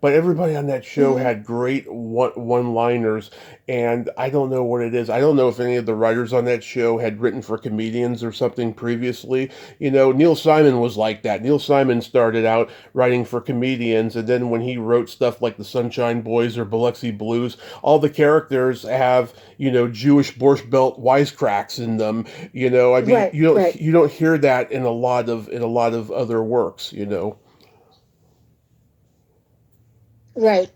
But everybody on that show Mm-hmm. had great one-liners, and I don't know what it is. I don't know if any of the writers on that show had written for comedians or something previously. Neil Simon was like that. Neil Simon started out writing for comedians, and then when he wrote stuff like the Sunshine Boys or Biloxi Blues, all the characters have, Jewish Borscht Belt wisecracks in them. I mean, Right. Right. you don't hear that in a lot of other works. Right.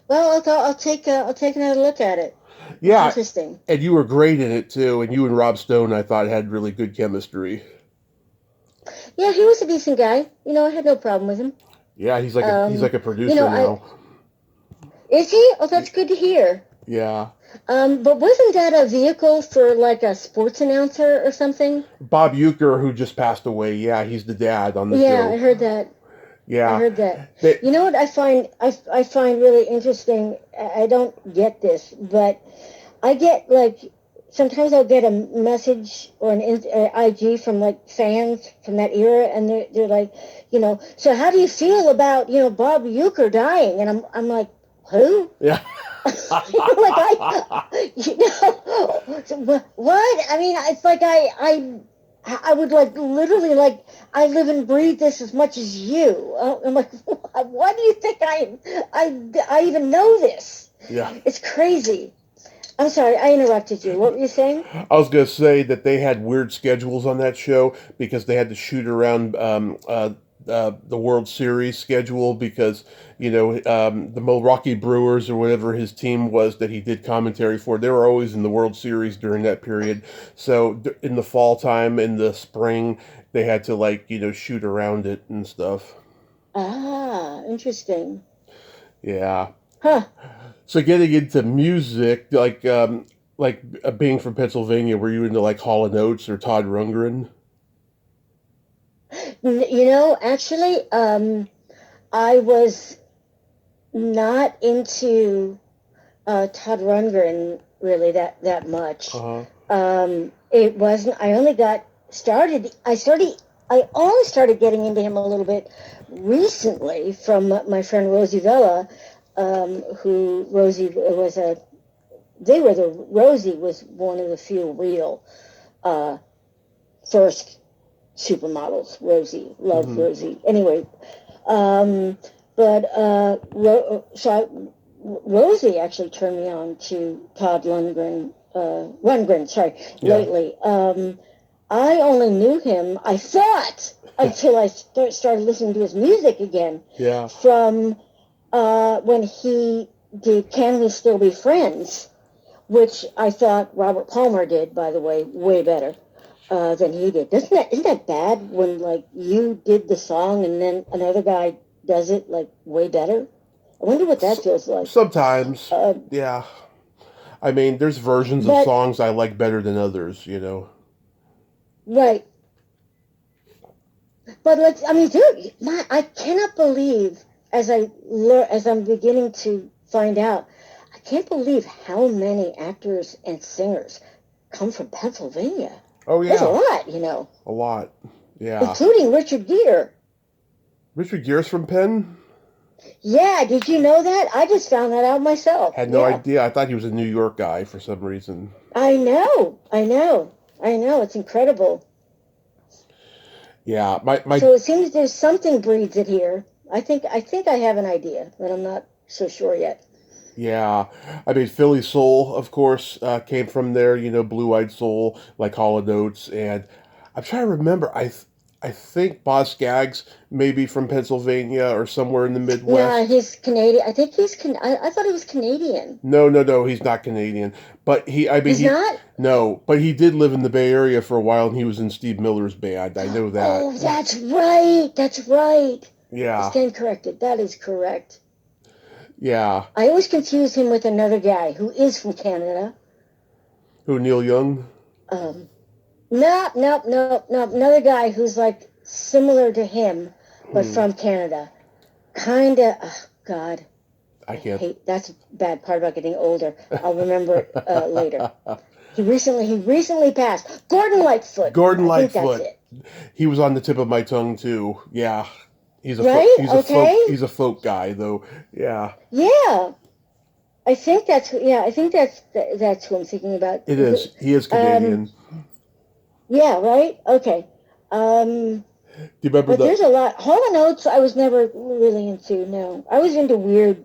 Well, I'll take another look at it. It's Yeah, interesting. and you were great in it too. And you and Rob Stone, I thought, had really good chemistry. Yeah, he was a decent guy. I had no problem with him. Yeah, he's Um, like a you producer know, I now. is he? Oh, that's good to hear. Yeah, But wasn't that a vehicle for like a sports announcer or something? Bob Euchre, who just passed away. Yeah, he's the dad on the Yeah, show. I heard that. I Yeah, heard that. they, You know what I find really interesting? I don't get this, but I get like sometimes I'll get a message or IG from like fans from that era, and they're like, so how do you feel about Bob Euchre dying? And I'm like, who? yeah. Like so what? I mean, it's like I would like literally like I live and breathe this as much as you. I'm like, why do you think I even know this? Yeah. It's crazy. I'm sorry, I interrupted you. What were you saying? I was going to say that they had weird schedules on that show because they had to shoot around the World Series schedule because, the Milwaukee Brewers or whatever his team was that he did commentary for, they were always in the World Series during that period. So in the fall time, in the spring, they had to shoot around it and stuff. Ah, interesting. Yeah. Huh. So getting into music, being from Pennsylvania, were you into like Hall and Oates or Todd Rundgren? Actually, I was not into Todd Rundgren really that much. Uh-huh. It wasn't. I only got started. I only started getting into him a little bit recently from my friend Rosie Vella, who Rosie was a. They were the Rosie was one of the few real uh, first supermodels. Rosie loved Mm-hmm. Rosie. Anyway, um, but Rosie actually turned me on to Todd Lundgren. Rundgren, sorry, Yeah. lately. I only knew him, I thought, until I started listening to his music again Yeah. from when he did Can We Still Be Friends, which I thought Robert Palmer did, by the way, way better than he did. Isn't that bad when like you did the song and then another guy does it like way better? I wonder what that feels like. Sometimes, Uh, yeah. I mean, there's versions of but songs I like better than others. right, but like I mean, dude, I cannot believe as I'm beginning to find out, I can't believe how many actors and singers come from Pennsylvania. Oh There's a yeah, lot, a lot. Yeah. including Richard Gere. Richard Gere's from Penn? Yeah, did you know that? I just found that out myself. Had no Yeah. idea. I thought he was a New York guy for some reason. I know. I know. I know. It's incredible. Yeah, my So it seems there's something breeds it here. I think I have an idea, but I'm not so sure yet. Yeah, I mean Philly Soul, of course, came from there. Blue Eyed Soul, like Hall and Oates, and I'm trying to remember. I think Boz Scaggs maybe from Pennsylvania or somewhere in the No, Midwest. he's Canadian. I think I thought he was Canadian. No, no, no, he's not Canadian. But I mean, He's not? no, but he did live in the Bay Area for a while, and he was in Steve Miller's band. I know that. Oh, that's right. That's right. I Yeah, stand corrected. That is correct. yeah. I always confuse him with another guy who is from Canada. Who, Neil Young? Um, no. Another guy who's like similar to him, but Hmm, from Canada. Kinda. Oh, God. I I can't. hate. That's a bad part about getting older. I'll remember it later. He recently passed. Gordon Lightfoot. Gordon I think that's Lightfoot. it. He was on the tip of my tongue too. Yeah, Right? he's Okay. a folk guy though. Yeah, Yeah. I think that's who I'm thinking about. it is. He is Um, Canadian. yeah, right? Okay. Um, Do you remember but the? there's a lot. Hall and Oates I was never really into, no. I was into weird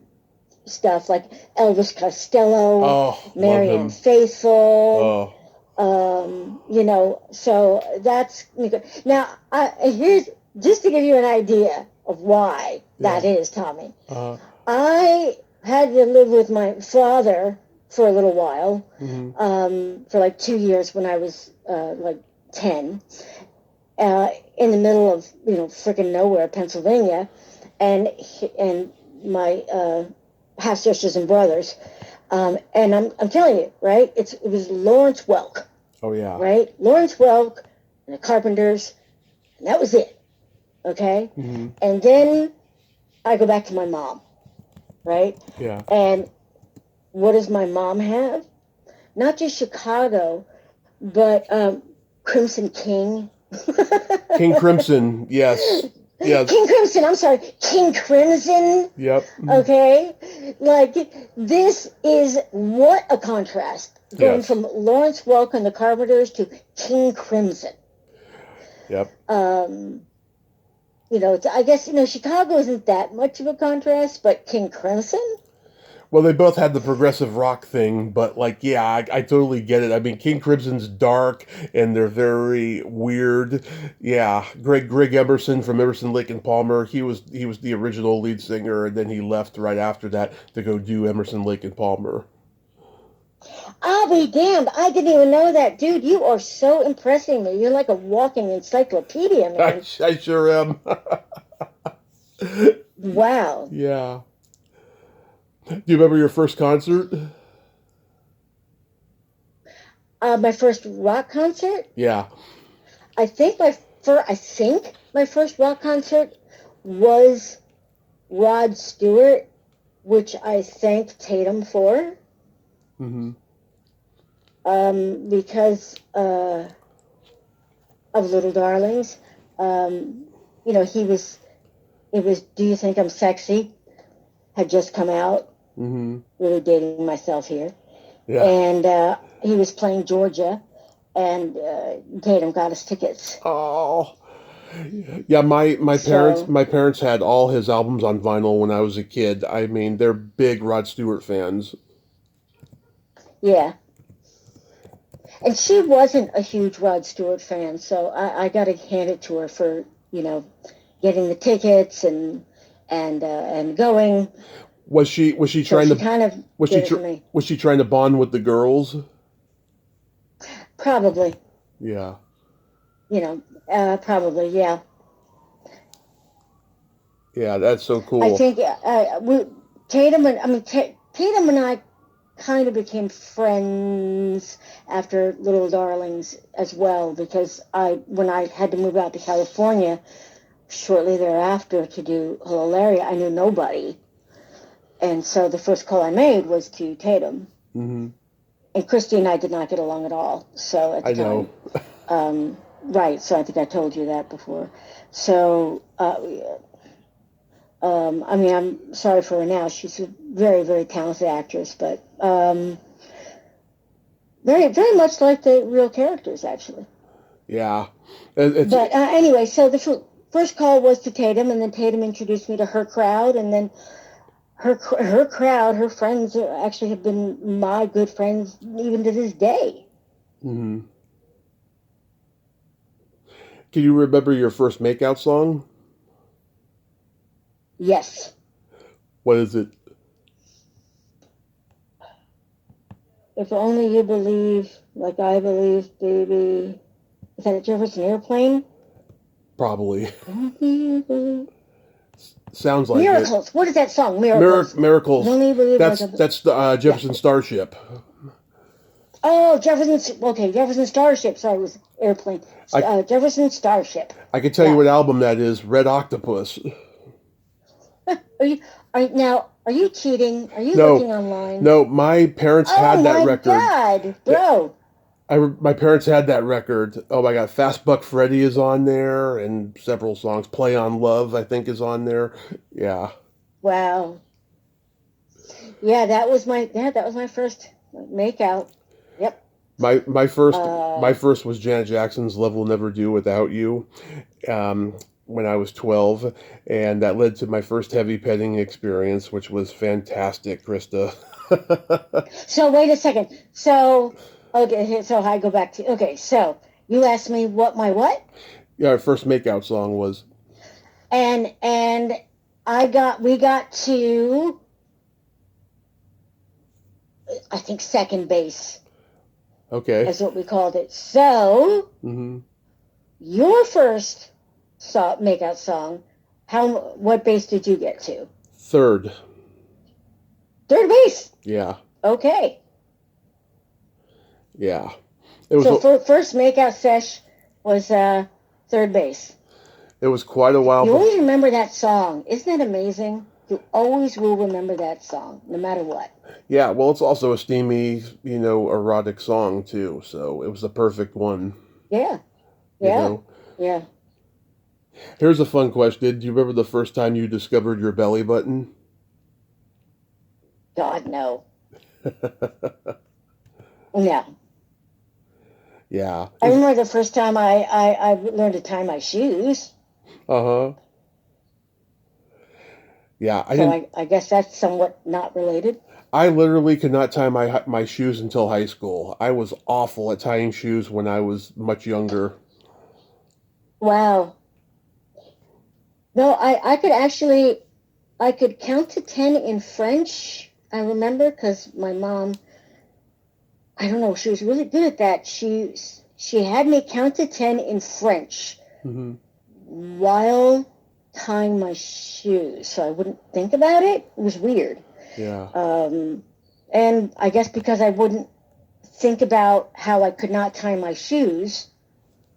stuff like Elvis Costello, Oh, love Marianne him. Faithfull, Oh, so that's now. Here's just to give you an idea of why that yeah. is, Tommy. Uh, I had to live with my father for a little while, hmm for like 2 years when I was like 10, in the middle of freaking nowhere, Pennsylvania, and my half sisters and brothers, and I'm telling you, right? It was Lawrence Welk, Oh yeah. right? Lawrence Welk and the Carpenters, and that was it. Okay, hmm and then I go back to my mom, right? Yeah. And what does my mom have? Not just Chicago, but Crimson King. King Crimson. Yes. Yes. King Crimson, I'm sorry, King Crimson. Yep. Okay, like this is what a contrast going Yes. from Lawrence Welk and the Carpenters to King Crimson. Yep. I guess Chicago isn't that much of a contrast, but King Crimson. Well, they both had the progressive rock thing, but like, yeah, I totally get it. I mean, King Crimson's dark and they're very weird. Yeah, Greg Emerson from Emerson, Lake and Palmer. He was the original lead singer, and then he left right after that to go do Emerson, Lake and Palmer. I'll be damned. I didn't even know that. Dude, you are so impressing me. You're like a walking encyclopedia, man. I sure am. Wow. Yeah. Do you remember your first concert? My first rock concert? Yeah. I think my first rock concert was Rod Stewart, which I thank Tatum for. hmm Because of Little Darlings. It was Do You Think I'm Sexy? Had just come out. hmm Really dating myself here. Yeah. And he was playing Georgia, and Tatum got us tickets. Oh. Yeah, So, my parents had all his albums on vinyl when I was a kid. I mean, they're big Rod Stewart fans. yeah. And she wasn't a huge Rod Stewart fan, so I got to hand it to her for, getting the tickets and going. Was she So trying she to kind of was she did it tr- for me. was she trying to bond with the girls? Probably, Yeah. probably, yeah. Yeah, that's so I cool. think Tatum and I kind of became friends after Little Darlings as well, because when I had to move out to California shortly thereafter to do Hilaria, I knew nobody. And so the first call I made was to Tatum. hmm And Christy and I did not get along at all. So at the I know. time, right. So I think I told you that before. So, I'm sorry for her now. She's a very, very talented actress, but very, very much like the real characters, actually. Yeah. It's But anyway, so the first call was to Tatum, and then Tatum introduced me to her crowd, and then her crowd, her friends actually have been my good friends even to this day. Mm-hmm. Can you remember your first makeout song? Yes. What is it? If only you believe like I believe, baby. Is that a Jefferson Airplane? Probably. Believe. Sounds like Miracles. it. What is that song? Miracles. Miracles. If only you believe That's like a... that's the Jefferson Starship. Oh, Jefferson Starship. Sorry, it was Airplane. Jefferson Starship. I can tell you what album that is. Red Octopus. Are you cheating? Are you looking online? No, my parents had that record. Oh my God, bro! My parents had that record. Oh my God, Fast Buck Freddy is on there, and several songs. Play on Love, I think, is on there. Yeah. Wow. Yeah, that was my first makeout. Yep. My first was Janet Jackson's "Love Will Never Do Without You." When I was 12, and that led to my first heavy petting experience, which was fantastic, Krista. So wait a second. So okay, so I go back to okay. So you asked me what my what? Yeah, our first makeout song was. And we got to I think second base. Okay. That's what we called it. So your first makeout song, what base did you get to? Third. Third base. Yeah. Okay. Yeah. It was first makeout sesh was third base. It was quite a while. You always remember that song. Isn't that amazing? You always will remember that song, no matter what. Yeah, well, it's also a steamy, erotic song, too. So it was the perfect one. Yeah. Yeah. Yeah. Here's a fun question. Do you remember the first time you discovered your belly button? God, no. No. Yeah. I remember the first time I learned to tie my shoes. Uh-huh. Yeah. I guess that's somewhat not related. I literally could not tie my shoes until high school. I was awful at tying shoes when I was much younger. Wow. No, I could count to 10 in French. I remember because my mom, I don't know, she was really good at that. She had me count to 10 in French while tying my shoes, so I wouldn't think about it. It was weird. Yeah. And I guess because I wouldn't think about how I could not tie my shoes,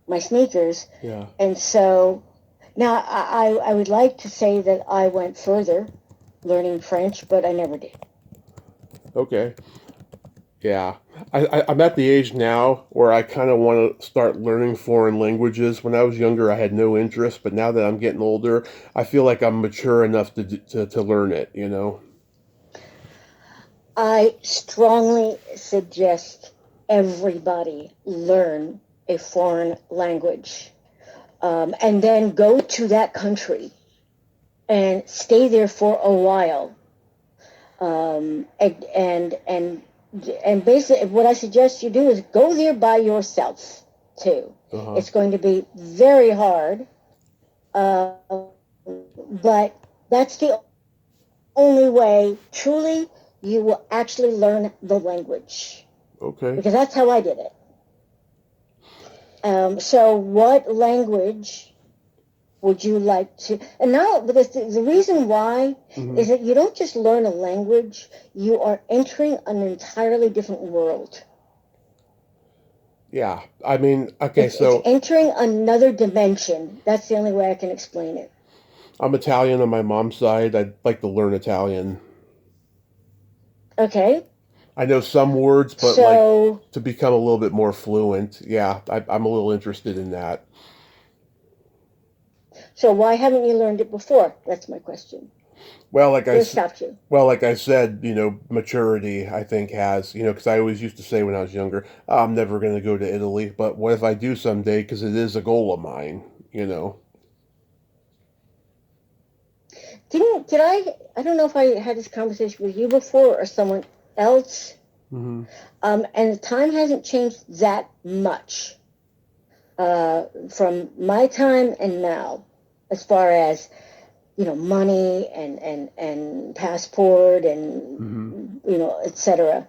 my sneakers. Yeah. And so now I would like to say that I went further learning French, but I never did. Okay. Yeah. I'm at the age now where I kind of want to start learning foreign languages. When I was younger, I had no interest, but now that I'm getting older, I feel like I'm mature enough to learn it, I strongly suggest everybody learn a foreign language, and then go to that country and stay there for a while. And basically, what I suggest you do is go there by yourself too. Uh-huh. It's going to be very hard, but that's the only way, truly, you will actually learn the language. Okay. Because that's how I did it. So what language would you like to... And now, because the reason why is that you don't just learn a language, you are entering an entirely different world. Yeah. I mean, okay, it's entering another dimension. That's the only way I can explain it. I'm Italian on my mom's side. I'd like to learn Italian. Okay. I know some words, but like to become a little bit more fluent, yeah, I'm a little interested in that. So why haven't you learned it before? That's my question. Well, like I stopped you. Well, like I said, maturity, I think has, because I always used to say when I was younger, I'm never going to go to Italy, but what if I do someday? Because it is a goal of mine, I don't know if I had this conversation with you before or someone else. Mm-hmm. And the time hasn't changed that much from my time and now, as far as, money and passport and, Mm-hmm. etc.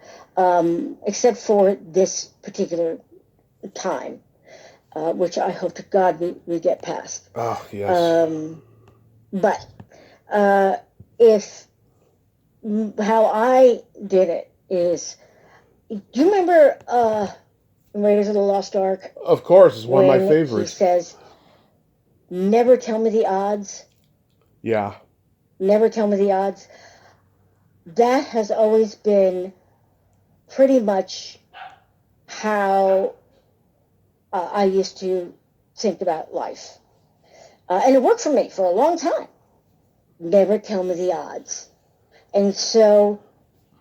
Except for this particular time, which I hope to God we get past. Oh, yes. But if how I did it is, do you remember Raiders of the Lost Ark? Of course, it's one of my When he favorites. says, "Never tell me the odds." Yeah. Never tell me the odds. That has always been pretty much how I used to think about life, and it worked for me for a long time. Never tell me the odds. And so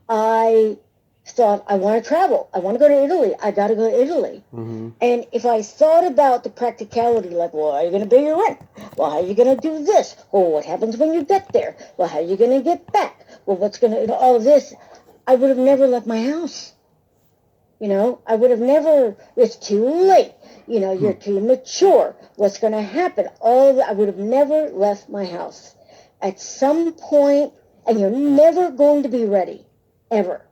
I thought, I want to travel. I want to go to Italy. I got to go to Italy. Mm-hmm. And if I thought about the practicality, like, well, how are you going to pay your rent? Well, how are you going to do this? Well, what happens when you get there? Well, how are you going to get back? Well, what's going to, all of this, I would have never left my house. I would have never, it's too late. You're too mature. What's going to happen? I would have never left my house. At some point, and you're never going to be ready, ever.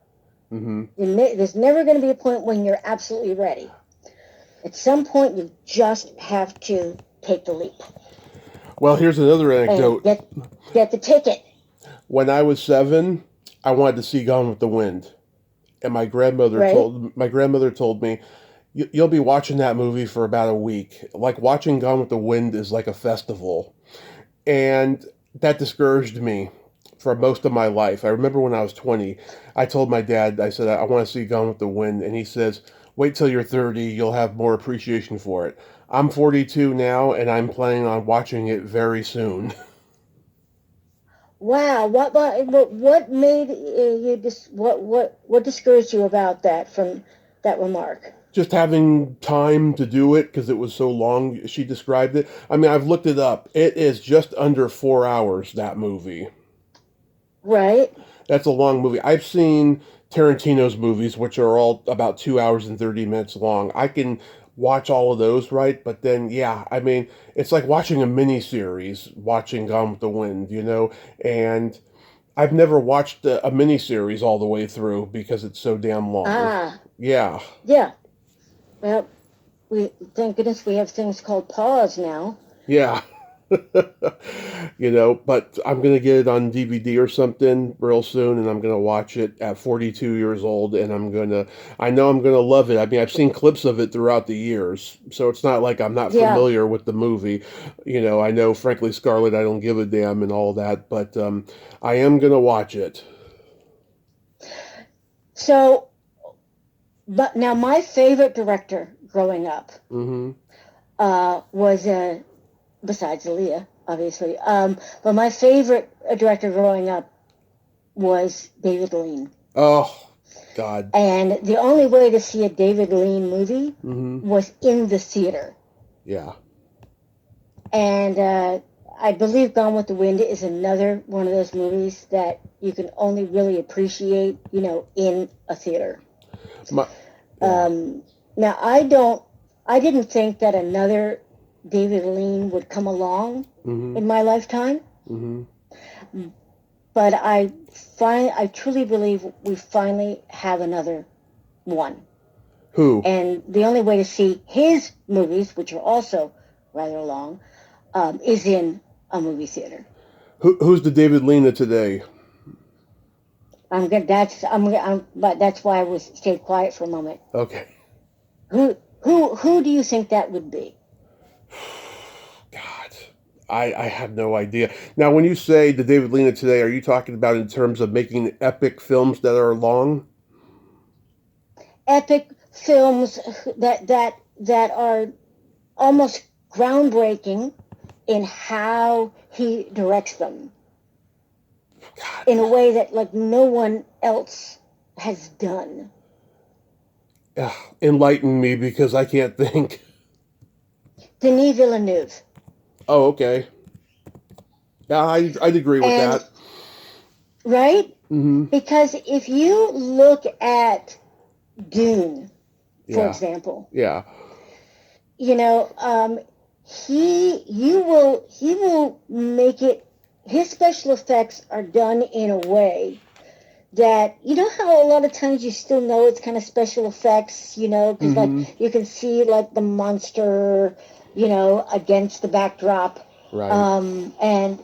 Mm-hmm. There's never going to be a point when you're absolutely ready. At some point, you just have to take the leap. Well, here's another anecdote. And get the ticket. When I was 7, I wanted to see Gone with the Wind, and my grandmother told me, "You'll be watching that movie for about a week. Like watching Gone with the Wind is like a festival," and that discouraged me for most of my life. I remember when I was 20, I told my dad, I said, "I want to see Gone with the Wind," and he says, "Wait till you're 30, you'll have more appreciation for it." I'm 42 now, and I'm planning on watching it very soon. Wow, what made you what discouraged you about that from that remark? Just having time to do it because it was so long, she described it. I mean, I've looked it up. It is just under 4 hours, that movie. Right. That's a long movie. I've seen Tarantino's movies, which are all about 2 hours and 30 minutes long. I can watch all of those, right? But then, yeah, I mean, it's like watching a mini series, watching Gone with the Wind. And I've never watched a mini series all the way through because it's so damn long. Ah, Yeah. yeah. Well, thank goodness we have things called pause now. Yeah. But I'm going to get it on DVD or something real soon, and I'm going to watch it at 42 years old, and I know I'm going to love it. I mean, I've seen clips of it throughout the years, so it's not like I'm not Yeah. familiar with the movie. I know, frankly, Scarlett, I don't give a damn and all that, but I am going to watch it. So, but now my favorite director growing up Mm-hmm. Was besides Elia, obviously. But my favorite director growing up was David Lean. Oh, God. And the only way to see a David Lean movie Mm-hmm. was in the theater. Yeah. And I believe Gone with the Wind is another one of those movies that you can only really appreciate, in a theater. Now, I didn't think that another David Lean would come along in my lifetime. Mm-hmm. But I truly believe we finally have another one. Who? And the only way to see his movies, which are also rather long, is in a movie theater. Who's the David Lean of today? But that's why I stayed quiet for a moment. Okay. Who do you think that would be? God, I have no idea. Now, when you say the David Lean of today, are you talking about in terms of making epic films that are long? Epic films that are almost groundbreaking in how he directs them. God. In a way that like no one else has done. Enlighten me because I can't think. Denis Villeneuve. Oh, okay. Yeah, I'd agree with that. Right? Mm-hmm. Because if you look at Dune, for example, you know, he will make it. His special effects are done in a way that, you know how a lot of times you still know it's kind of special effects, you know, because like you can see like the monster, you know, against the backdrop, and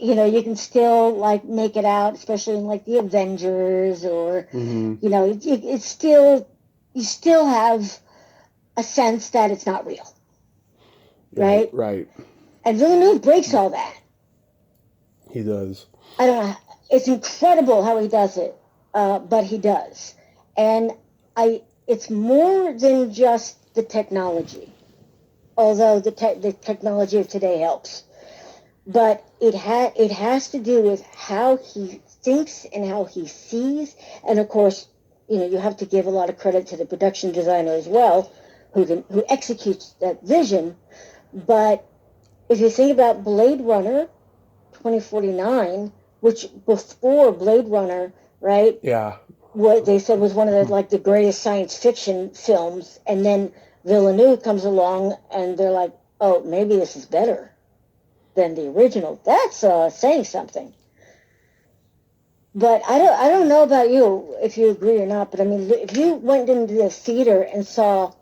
you know, you can still like make it out, especially in like the Avengers, or you know, it's still, you still have a sense that it's not real, right? Right. And Villeneuve breaks all that. He does. I don't know. It's incredible how he does it, but he does. And it's more than just the technology, although the technology of today helps. But it has to do with how he thinks and how he sees. And of course, you know, you have to give a lot of credit to the production designer as well, who executes that vision. But if you think about Blade Runner 2049, which before Blade Runner, right? Yeah. What they said was one of the like the greatest science fiction films, and then Villeneuve comes along and they're like, oh, maybe this is better than the original. That's saying something. But I don't know about you, if you agree or not, but I mean, if you went into the theater and saw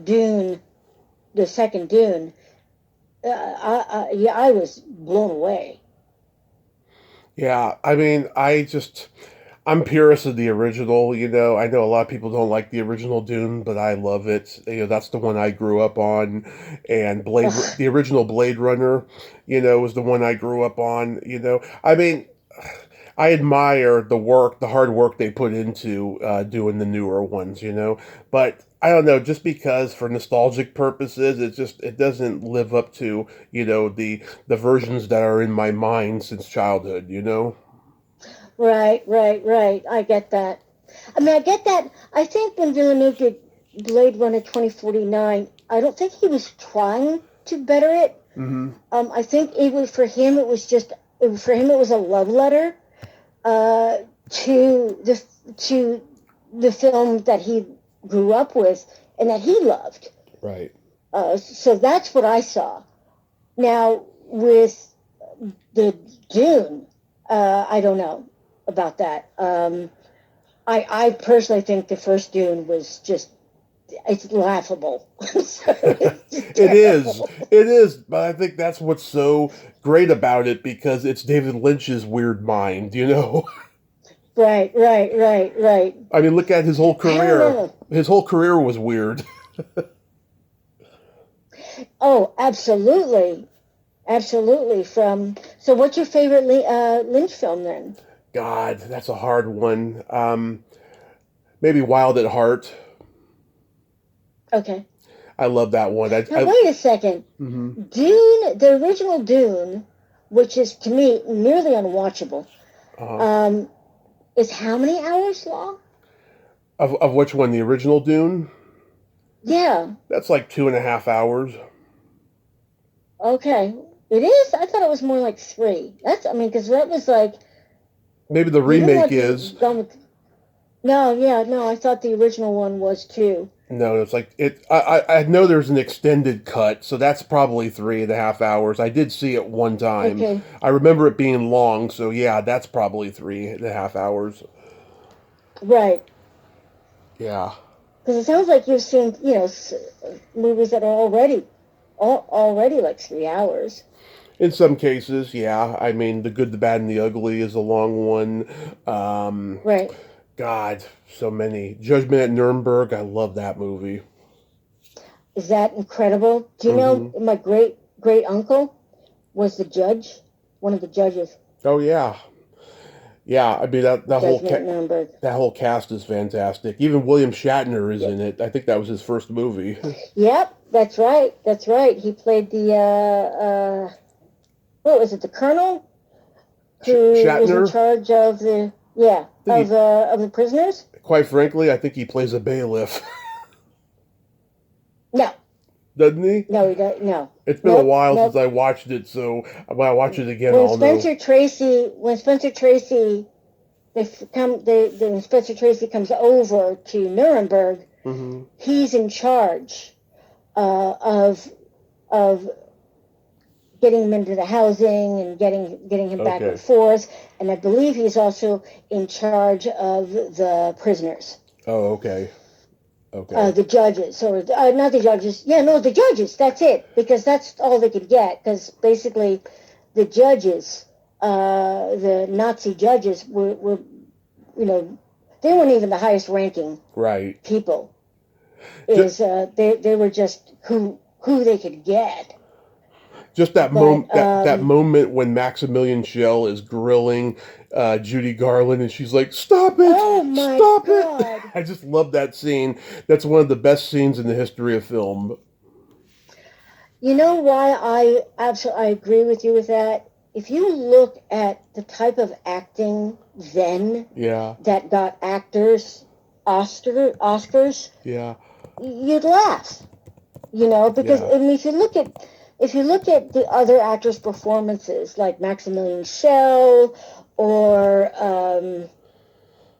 Dune, the second Dune, I was blown away. Yeah, I mean, I'm purist of the original, you know. I know a lot of people don't like the original Dune, but I love it. You know, that's the one I grew up on. And the original Blade Runner, you know, was the one I grew up on, you know. I mean, I admire the hard work they put into doing the newer ones, you know. But I don't know, just because for nostalgic purposes, it doesn't live up to, you know, the versions that are in my mind since childhood, you know. Right. I get that. I mean, I get that. I think when Villeneuve did Blade Runner 2049, I don't think he was trying to better it. I think it was, for him, it was just, for him, it was a love letter to the film that he grew up with and that he loved. Right. So that's what I saw. Now, with the Dune, I don't know about that. I personally think the first Dune was just, it's laughable. It is, but I think that's what's so great about it, because it's David Lynch's weird mind, you know. Right. I mean, look at his whole career. His whole career was weird. Oh, absolutely. So what's your favorite Lynch film then? God, that's a hard one. Maybe Wild at Heart. Okay. I love that one. Now, wait a second. Dune, the original Dune, which is to me nearly unwatchable, is how many hours long? Of which one? The original Dune? Yeah. That's like 2.5 hours. Okay. It is? I thought it was more like 3. Because that was like... Maybe the remake is... No, I thought the original one was 2. No, it's like it. I know there's an extended cut, so that's probably 3.5 hours. I did see it one time. Okay. I remember it being long, so yeah, that's probably 3.5 hours. Right. Yeah. Because it sounds like you've seen, you know, movies that are already like 3 hours. In some cases, yeah. I mean, The Good, the Bad, and the Ugly is a long one. Right. God, so many. Judgment at Nuremberg, I love that movie. Is that incredible? Do you know my great uncle was the judge, one of the judges? Oh yeah, yeah. I mean that whole cast is fantastic. Even William Shatner is in it. I think that was his first movie. Yep, that's right. He played the what was it? The colonel who was in charge of the of the prisoners. Quite frankly, I think he plays a bailiff. No. doesn't he? No, he does. No. It's been a while since I watched it, so when I watch it again, I'll know. When Spencer Tracy, when Spencer Tracy comes over to Nuremberg, Mm-hmm. he's in charge of getting him into the housing and getting him back and forth. And I believe he's also in charge of the prisoners. Oh, okay. Okay. The judges, or not the judges. Yeah, no, the judges. That's it, because that's all they could get. Because basically, the judges, the Nazi judges, were, you know, they weren't even the highest ranking people. They were just who they could get. Just that moment, that moment when Maximilian Schell is grilling Judy Garland, and she's like, "Stop it! Oh my Stop God. it!" I just love that scene. That's one of the best scenes in the history of film. You know why I agree with you with that? If you look at the type of acting then that got actors Oscars, you'd laugh. You know, because I mean, if you look at the other actors' performances, like Maximilian Schell, or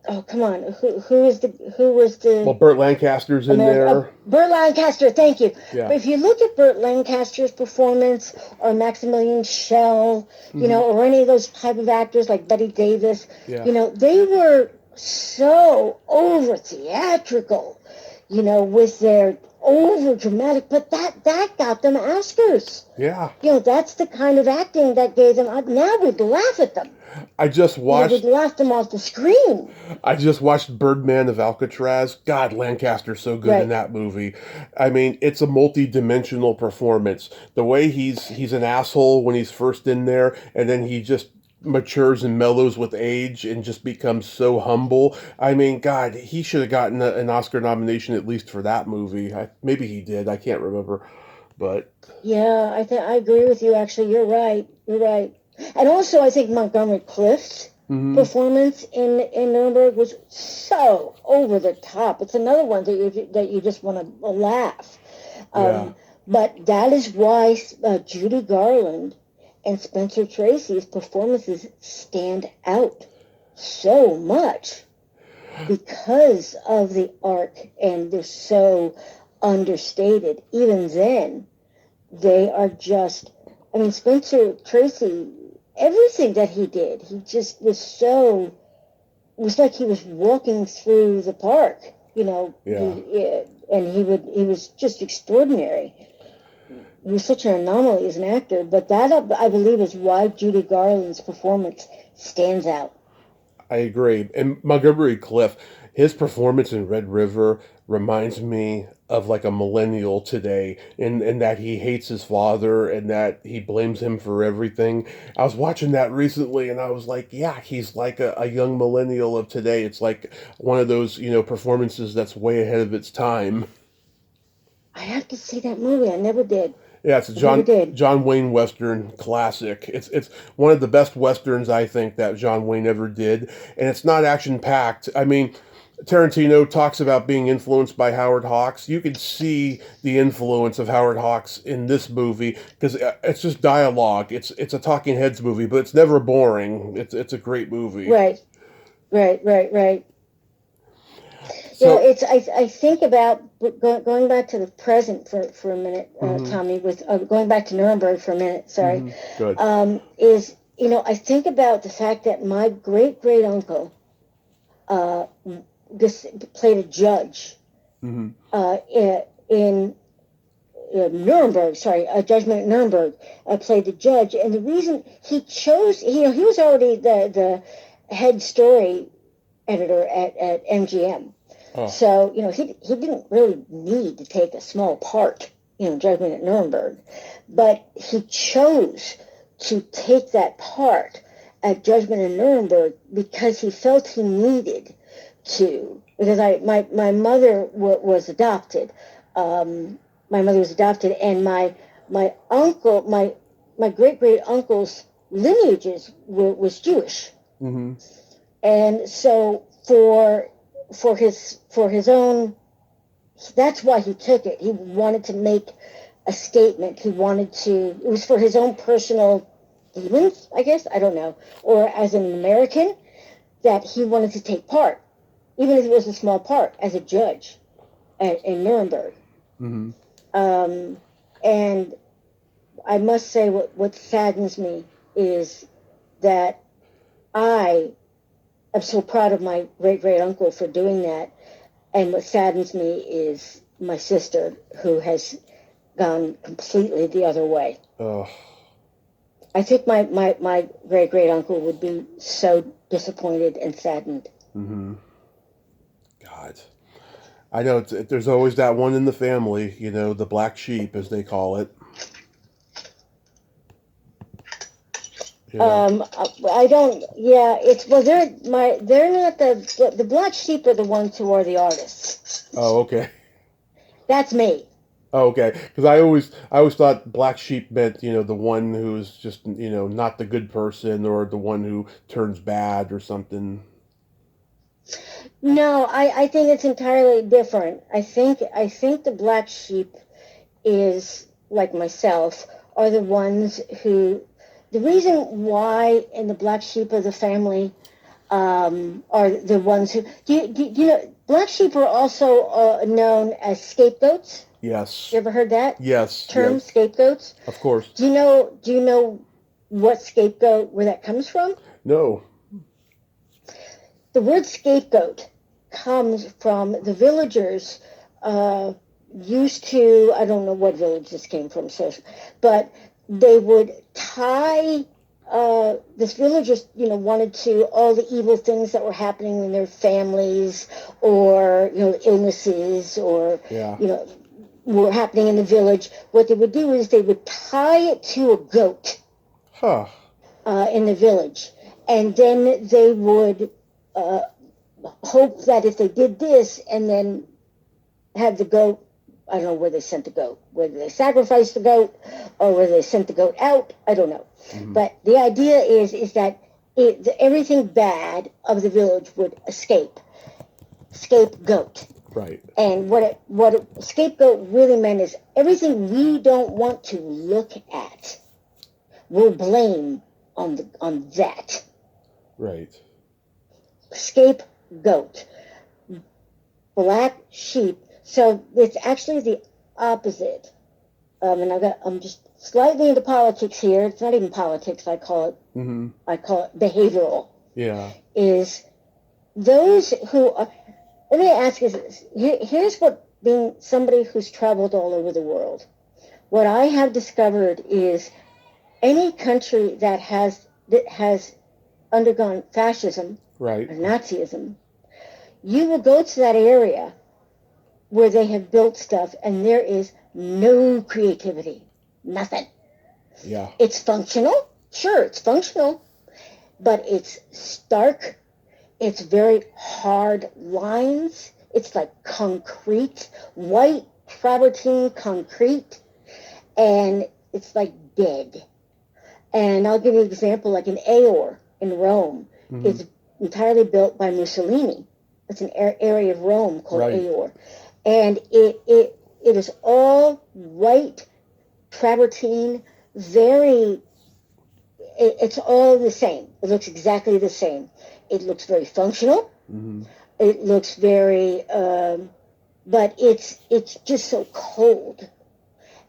oh come on, who was the well, Burt Lancaster's in there. Burt Lancaster, thank you. Yeah. But if you look at Burt Lancaster's performance, or Maximilian Schell, you know, or any of those type of actors like Bette Davis, you know, they were so over theatrical, you know, with their over dramatic, but that got them Oscars. Yeah. You know, that's the kind of acting that gave them. Now we'd laugh at them. I just watched. We'd laugh them off the screen. I just watched Birdman of Alcatraz. God, Lancaster's so good in that movie. I mean, it's a multi-dimensional performance. The way he's an asshole when he's first in there, and then he just matures and mellows with age and just becomes so humble. I mean, God, he should have gotten an Oscar nomination at least for that movie. Maybe he did. I can't remember, but yeah, I agree with you. Actually, you're right. And also, I think Montgomery Clift's performance in Nuremberg was so over the top. It's another one that you just want to laugh. But that is why Judy Garland and Spencer Tracy's performances stand out so much, because of the arc, and they're so understated. Even then, they are just, I mean, Spencer Tracy, everything that he did, he just was like he was walking through the park, you know, and he was just extraordinary. He was such an anomaly as an actor, but that, I believe, is why Judy Garland's performance stands out. I agree. And Montgomery Clift, his performance in Red River reminds me of like a millennial today, in that he hates his father and that he blames him for everything. I was watching that recently and I was like, yeah, he's like a young millennial of today. It's like one of those, you know, performances that's way ahead of its time. I have to see that movie. I never did. Yeah, it's a John Wayne Western classic. It's one of the best Westerns, I think, that John Wayne ever did. And it's not action-packed. I mean, Tarantino talks about being influenced by Howard Hawks. You can see the influence of Howard Hawks in this movie, because it's just dialogue. It's a Talking Heads movie, but it's never boring. It's a great movie. Right. So I think about going back to the present for a minute, Tommy, with going back to Nuremberg for a minute. Sorry, Good. Is, you know, I think about the fact that my great uncle played a judge in Nuremberg. Sorry, a judgment at Nuremberg. Played the judge, and the reason he chose, you know, he was already the head story editor at MGM. Oh. So, you know, he didn't really need to take a small part, you know, Judgment at Nuremberg, but he chose to take that part at Judgment at Nuremberg because he felt he needed to. Because my mother was adopted. My mother was adopted, and my uncle, my great uncle's lineages was Jewish, and so for his own, that's why he took it. He wanted to make a statement. He wanted to, it was for his own personal demons, I guess, I don't know, or as an American, that he wanted to take part, even if it was a small part, as a judge in Nuremberg. Mm-hmm. And I must say what saddens me is that I am so proud of my great-great-uncle for doing that. And what saddens me is my sister, who has gone completely the other way. Oh. I think my great-great-uncle would be so disappointed and saddened. Mm-hmm. God. I know there's always that one in the family, you know, the black sheep, as they call it. Yeah. I don't. Yeah, it's they're not the black sheep are the ones who are the artists. Oh, okay. That's me. Oh, okay. Because I always thought black sheep meant, you know, the one who's just, you know, not the good person, or the one who turns bad or something. No, I think it's entirely different. I think the black sheep is, like myself, are the ones who, the reason why in the black sheep of the family are the ones who, do you know, black sheep are also known as scapegoats? Yes. You ever heard that? Yes. Term, yes. Scapegoats? Of course. Do you know what scapegoat, where that comes from? No. The word scapegoat comes from the villagers used to, I don't know what village this came from, but they would tie, this villagers, you know, wanted to, all the evil things that were happening in their families, or, you know, illnesses, or, Yeah. you know, were happening in the village. What they would do is they would tie it to a goat. Huh. In the village. And then they would hope that if they did this and then have the goat, I don't know where they sent the goat, whether they sacrificed the goat or whether they sent the goat out, I don't know. Mm-hmm. But the idea is that everything bad of the village would escape. Scapegoat. Right. And what scapegoat really meant is everything we don't want to look at, we'll blame on that. Right. Scapegoat. Black sheep. So it's actually the opposite. And I'm just slightly into politics here. It's not even politics. I call it. Mm-hmm. I call it behavioral. Yeah. Is those who are. Let me ask you this. Here's what, being somebody who's traveled all over the world, what I have discovered is any country that has undergone fascism, right, or Nazism, you will go to that area where they have built stuff and there is no creativity. Nothing. Yeah. It's functional. Sure, it's functional. But it's stark. It's very hard lines. It's like concrete, white travertine concrete. And it's like dead. And I'll give you an example, like in Aor in Rome. Mm-hmm. It's entirely built by Mussolini. It's an area of Rome called Aor. And it is all white travertine, it's all the same. It looks exactly the same. It looks very functional. Mm-hmm. It looks very, but it's just so cold.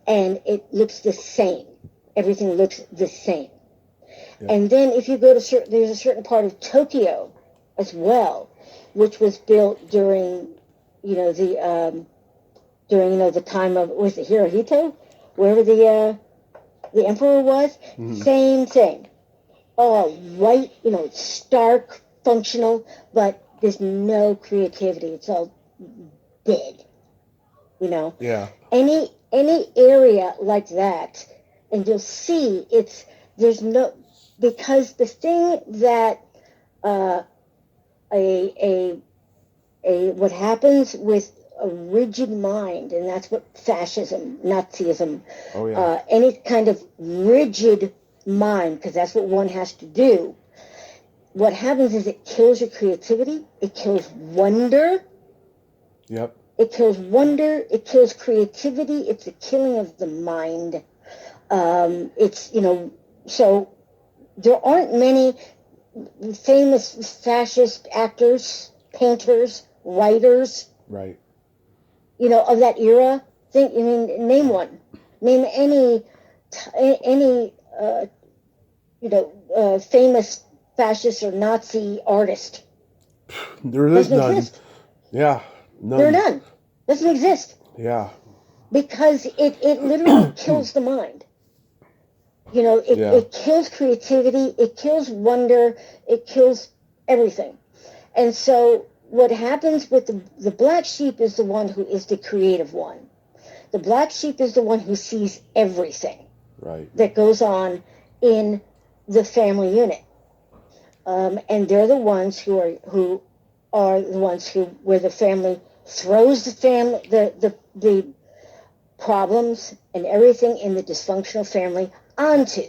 And it looks the same. Everything looks the same. Yep. And then if you go to there's a certain part of Tokyo as well, which was built during, you know, the time of, was it Hirohito? Wherever the emperor was? Mm-hmm. Same thing. All white, you know, stark, functional, but there's no creativity. It's all dead. You know? Yeah. Any area like that, and you'll see there's no, because the thing that what happens with a rigid mind, and that's what fascism, Nazism, any kind of rigid mind, because that's what one has to do. What happens is it kills your creativity, it kills wonder. Yep. It kills wonder. It kills creativity. It's a killing of the mind. So there aren't many famous fascist actors, painters, writers, right, of that era. Name one. Name any famous fascist or Nazi artist. there is Doesn't none. exist. Yeah, none. There are none. Doesn't exist. Yeah. Because it literally kills the mind. It kills creativity, it kills wonder, it kills everything. And so what happens with the black sheep is the one who is the creative one. The black sheep is the one who sees everything that goes on in the family unit. And they're the ones who are the ones where the family throws the problems and everything in the dysfunctional family onto,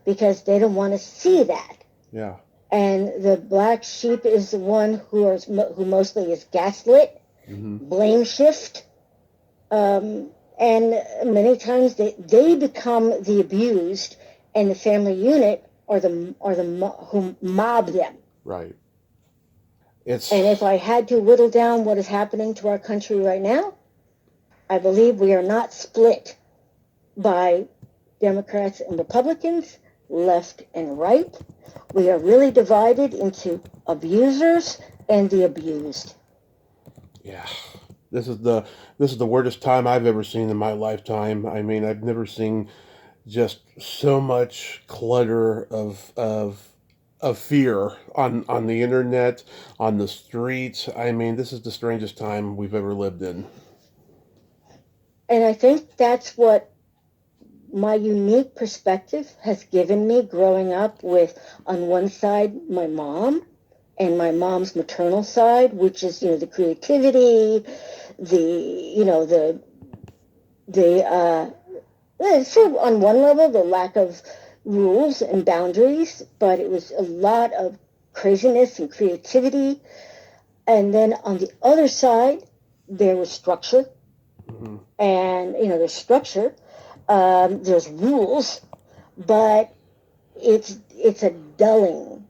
because they don't want to see that. Yeah. And the black sheep is the one who mostly is gaslit, blame shift, and many times they become the abused, and the family unit are who mob them. Right. And if I had to whittle down what is happening to our country right now, I believe we are not split by Democrats and Republicans, left and right. We are really divided into abusers and the abused. Yeah. This is the weirdest time I've ever seen in my lifetime. I mean, I've never seen just so much clutter of fear on the internet, on the streets. I mean, this is the strangest time we've ever lived in. And I think that's what my unique perspective has given me growing up with, on one side, my mom and my mom's maternal side, which is, the creativity, so on one level, the lack of rules and boundaries, but it was a lot of craziness and creativity. And then on the other side, there was structure. And, there's structure. There's rules, but it's a dulling.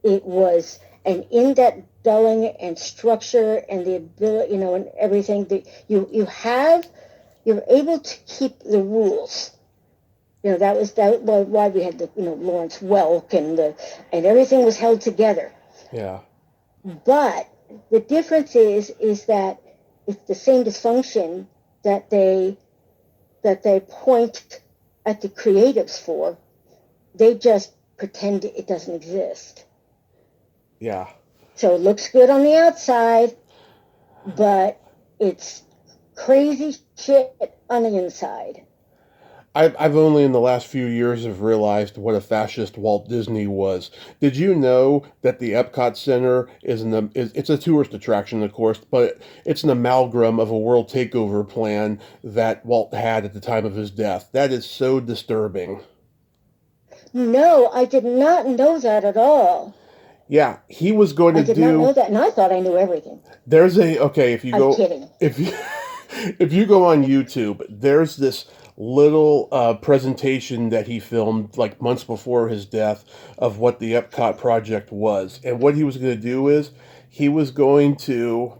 It was, and in that dulling and structure and the ability, and everything that you're able to keep the rules. That was why we had the Lawrence Welk and everything was held together. Yeah. But the difference is that it's the same dysfunction that they point at the creatives for. They just pretend it doesn't exist. Yeah. So it looks good on the outside, but it's crazy shit on the inside. I've only in the last few years have realized what a fascist Walt Disney was. Did you know that the Epcot Center it's a tourist attraction, of course, but it's an amalgam of a world takeover plan that Walt had at the time of his death? That is so disturbing. No, I did not know that at all. Yeah, he was going to do... I did not know that, and I thought I knew everything. There's if you go... I'm kidding. If you go on YouTube, there's this little presentation that he filmed like months before his death of what the Epcot project was. And what he was going to do is he was going to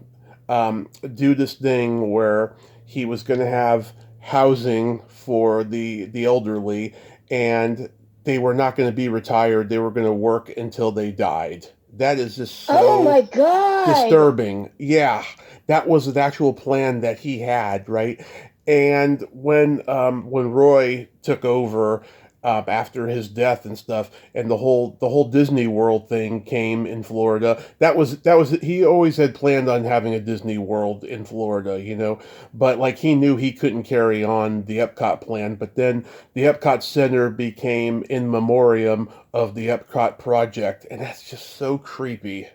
do this thing where he was going to have housing for the elderly, and they were not going to be retired. They were going to work until they died. That is just so oh my God. disturbing. Yeah, that was an actual plan that he had, right? And when Roy took over after his death and stuff, and the whole Disney World thing came in Florida, that was he always had planned on having a Disney World in Florida, but like he knew he couldn't carry on the Epcot plan. But then the Epcot Center became in memoriam of the Epcot project, and that's just so creepy,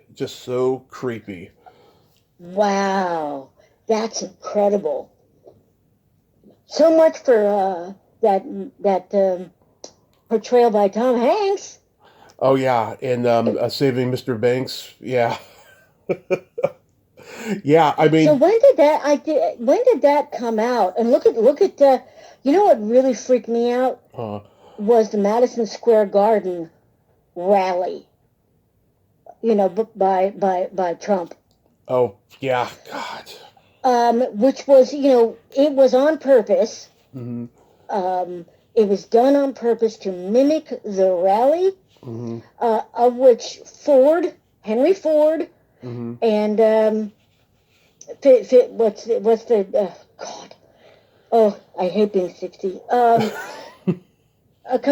Wow, that's incredible. So much for that portrayal by Tom Hanks. Oh yeah, and Saving Mr. Banks, yeah. Yeah, I So mean, when did that come out? And look at you know what really freaked me out uh, was the Madison Square Garden rally. You know, by Trump. oh yeah, God. Which was, it was on purpose. Mm-hmm. It was done on purpose to mimic the rally, Mm-hmm. of which Henry Ford, Mm-hmm. and what's the God? Oh, I hate being 60. Come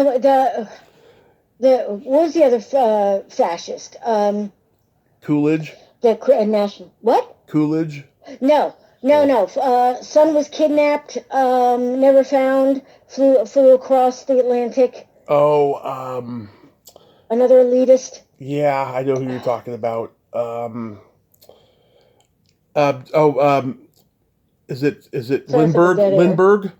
on, the what was the other fascist? Coolidge. The national what? Coolidge. No, no, Oh. no. Son was kidnapped, never found. Flew across the Atlantic. Oh, Another elitist. yeah, I know who you're talking about. Oh, is it Sorry for the Lindbergh? dead air. Lindbergh?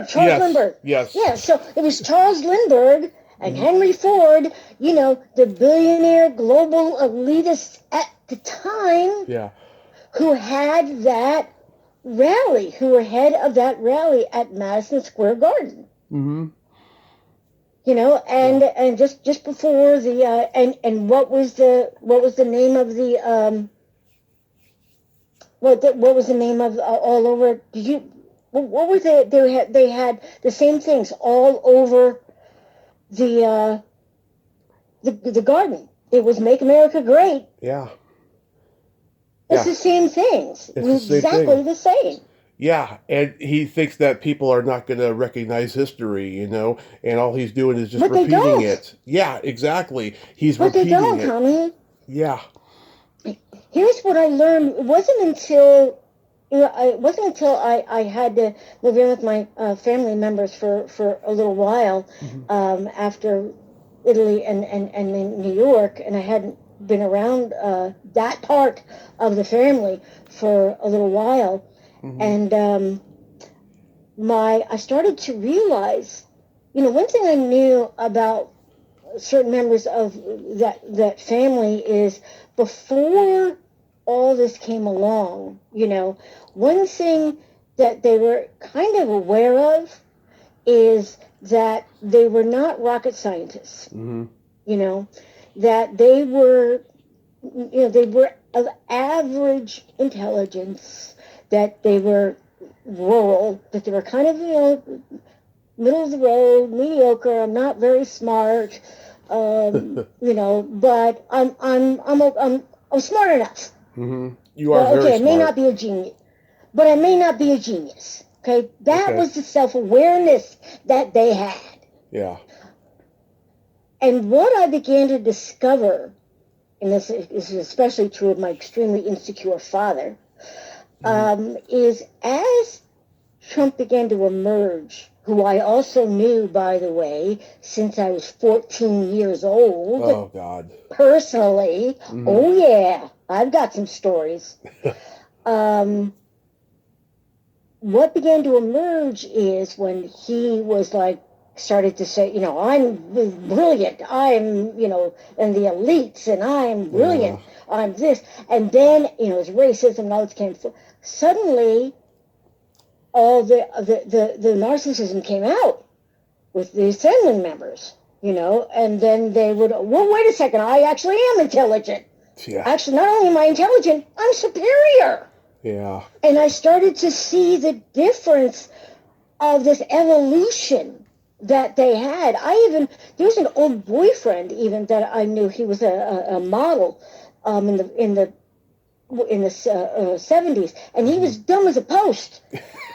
Charles Yes, Lindbergh. yes. Yeah, so it was Charles Lindbergh and Mm-hmm. Henry Ford, the billionaire global elitists at the time, Yeah. who had that rally, who were head of that rally at Madison Square Garden. Mm-hmm. And just before the and what was the name of the what was the name of all over? Did you what was it? They had the same things all over the the garden. It was Make America Great. Yeah. It's Yeah. the same things. It's the same Exactly thing. the same. Yeah, and he thinks that people are not going to recognize history, and all he's doing is just But they repeating don't. it. Yeah, exactly. He's But they repeating don't, it. Tommy. Yeah. Here's what I learned. It wasn't until I had to live in with my family members for a little while, Mm-hmm. after Italy and in New York, and I hadn't been around that part of the family for a little while, Mm-hmm. and I started to realize, one thing I knew about certain members of that family is, before all this came along, one thing that they were kind of aware of is that they were not rocket scientists. Mm-hmm. That they were of average intelligence, that they were rural, that they were kind of, middle of the road, mediocre. I'm not very smart, but I'm smart enough. Mm-hmm. You are Well, very okay, I may smart. not be a genius, but I may not be a genius. Okay, that Okay. was the self-awareness that they had. Yeah. And what I began to discover, and this is especially true of my extremely insecure father, is as Trump began to emerge, who I also knew, by the way, since I was 14 years old. Oh, God. Personally. Mm-hmm. Oh, yeah. I've got some stories. What began to emerge is when he was started to say, I'm brilliant. I'm, and the elites, and I'm brilliant. Yeah. I'm this. And then, his racism and all this came. Suddenly, all the narcissism came out with the assembly members, and then they would, well, wait a second, I actually am intelligent. Yeah. Actually, not only am I intelligent, I'm superior. Yeah. And I started to see the difference of this evolution that they had. There was an old boyfriend even that I knew. He was a model in the 70s, and he was dumb as a post.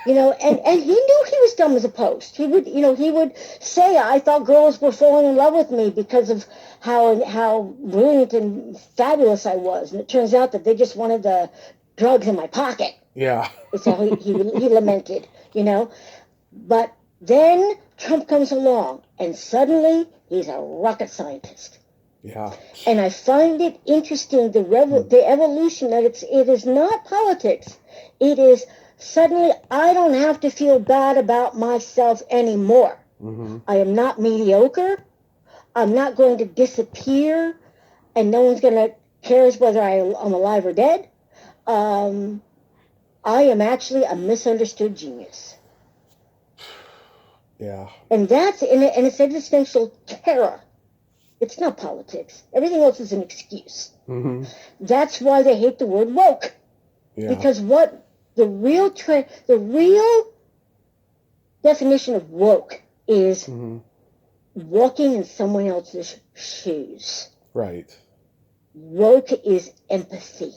And he knew he was dumb as a post. He would say, I thought girls were falling in love with me because of how brilliant and fabulous I was. And it turns out that they just wanted the drugs in my pocket. Yeah. That's how he lamented, But then Trump comes along, and suddenly he's a rocket scientist. Yeah. And I find it interesting, the evolution, that it is not politics. It is suddenly I don't have to feel bad about myself anymore. Mm-hmm. I am not mediocre. I'm not going to disappear, and no one's going to cares whether I'm alive or dead. I am actually a misunderstood genius. Yeah. And it's existential terror. It's not politics. Everything else is an excuse. Mm-hmm. That's why they hate the word woke. Yeah. Because what the real definition of woke is walking in someone else's shoes. Right. Woke is empathy.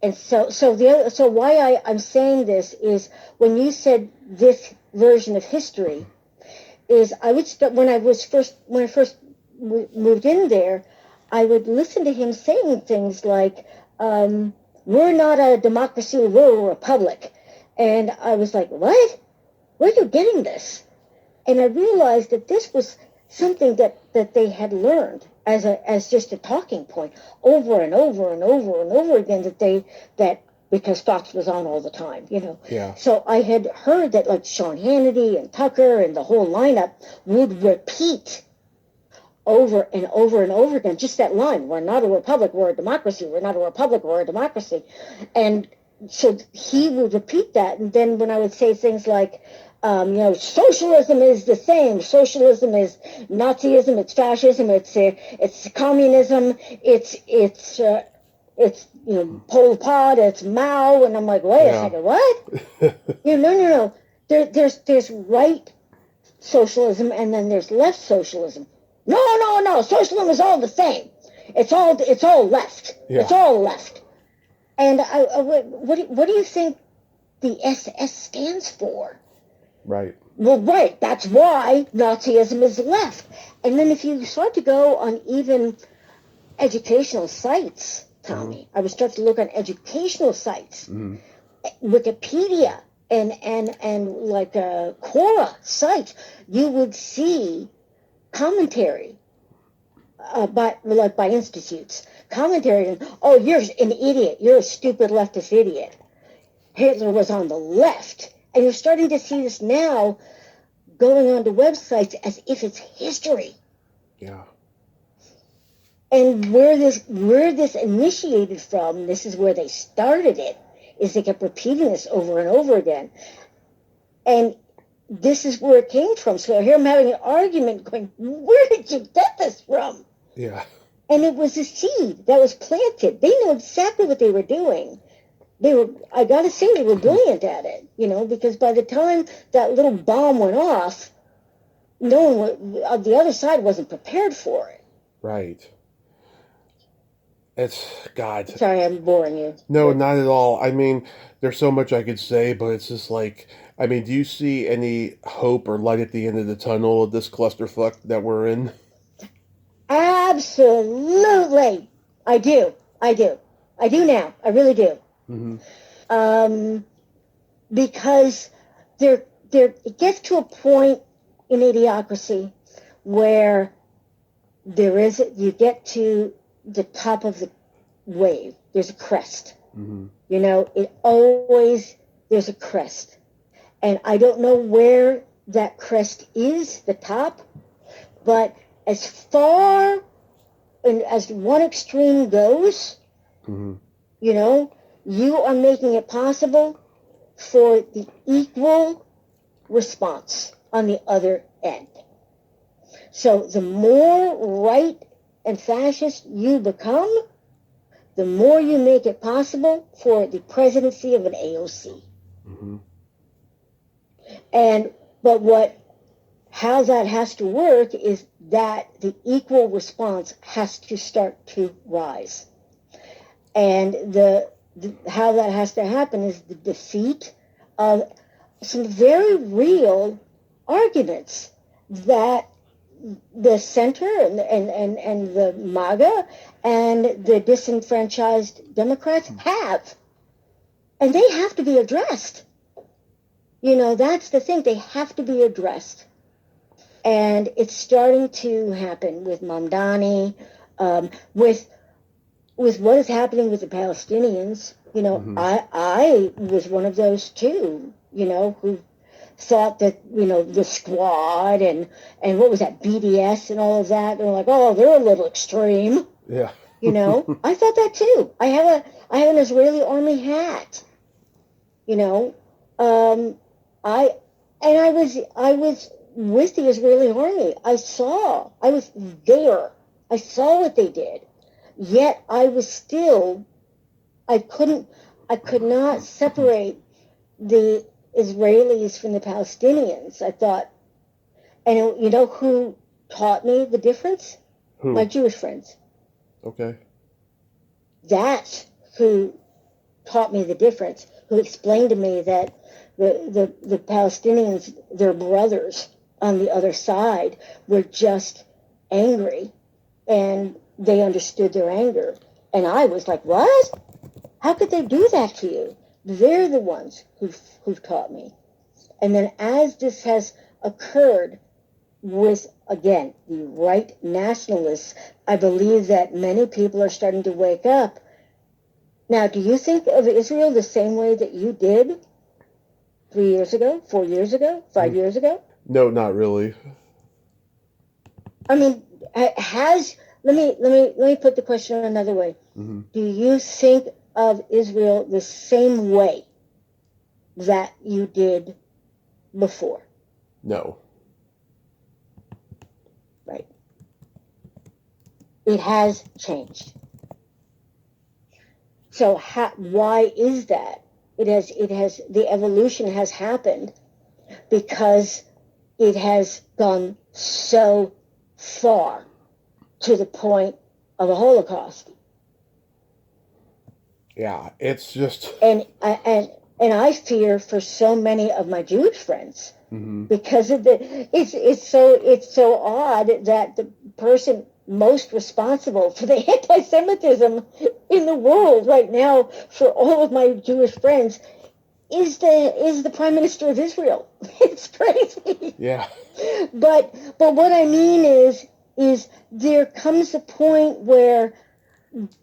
And so why I'm saying this is when you said this version of history is I would start when I first moved in there, I would listen to him saying things like, we're not a democracy, we're a republic. And I was like, what? Where are you getting this? And I realized that this was something that they had learned as just a talking point over and over and over and over again that because Fox was on all the time, you know. Yeah. So I had heard that like Sean Hannity and Tucker and the whole lineup would repeat over and over and over again, just that line, we're not a republic, we're a democracy, we're not a republic, we're a democracy. And so he would repeat that, and then when I would say things like, socialism is the same. Socialism is Nazism. It's fascism. It's communism. It's Pol Pot. It's Mao. And I'm like, wait a second, what? No. There's right socialism and then there's left socialism. No. Socialism is all the same. It's all left. Yeah. It's all left. And what do you think the SS stands for? Right. Well, right. That's why Nazism is left. And then if you start to go on even educational sites, Tommy, I would start to look on educational sites, Wikipedia and like a Quora site, you would see commentary by institutes. Commentary, oh, you're an idiot. You're a stupid leftist idiot. Hitler was on the left. And you're starting to see this now going onto websites as if it's history. Yeah. And where this initiated from, this is where they started it, is they kept repeating this over and over again. And this is where it came from. So here I'm having an argument going, where did you get this from? Yeah. And it was a seed that was planted. They knew exactly what they were doing. I gotta say, they were brilliant at it, because by the time that little bomb went off, no one, the other side wasn't prepared for it. Right. It's, God. Sorry, I'm boring you. No, not at all. I mean, there's so much I could say, but it's just like, I mean, do you see any hope or light at the end of the tunnel of this clusterfuck that we're in? Absolutely. I do now. I really do. Mm-hmm. Because it gets to a point in idiocracy where you get to the top of the wave. There's a crest. Mm-hmm. There's a crest. And I don't know where that crest is, the top, but as far as one extreme goes, you are making it possible for the equal response on the other end. So the more right and fascist you become, the more you make it possible for the presidency of an AOC. Mm-hmm. But how that has to work is that the equal response has to start to rise. And how that has to happen is the defeat of some very real arguments that the center and the MAGA and the disenfranchised Democrats have. And they have to be addressed. That's the thing. They have to be addressed. And it's starting to happen with Mamdani, with what is happening with the Palestinians. I was one of those too, who thought that, the Squad and what was that, BDS and all of that, they're like, oh, they're a little extreme. Yeah. You know, I thought that too. I have an Israeli army hat. You know, I was with the Israeli army. I was there. I saw what they did. Yet I could not separate the Israelis from the Palestinians. I thought, and you know who taught me the difference? Who? My Jewish friends. Okay. That's who taught me the difference, who explained to me that the Palestinians, their brothers on the other side, were just angry, and they understood their anger. And I was like, what? How could they do that to you? They're the ones who've taught me. And then as this has occurred with, again, the right nationalists, I believe that many people are starting to wake up. Now, do you think of Israel the same way that you did 3 years ago, 4 years ago, 5 years ago? No, not really. I mean, let me put the question another way. Mm-hmm. Do you think of Israel the same way that you did before? No. Right. It has changed. So why is that? The evolution has happened because it has gone so far to the point of a Holocaust. Yeah, it's just. And I fear for so many of my Jewish friends, Mm-hmm. because of it's so odd that the person most responsible for the anti-Semitism in the world right now for all of my Jewish friends is the Prime Minister of Israel. It's crazy. Yeah. But what I mean is there comes a point where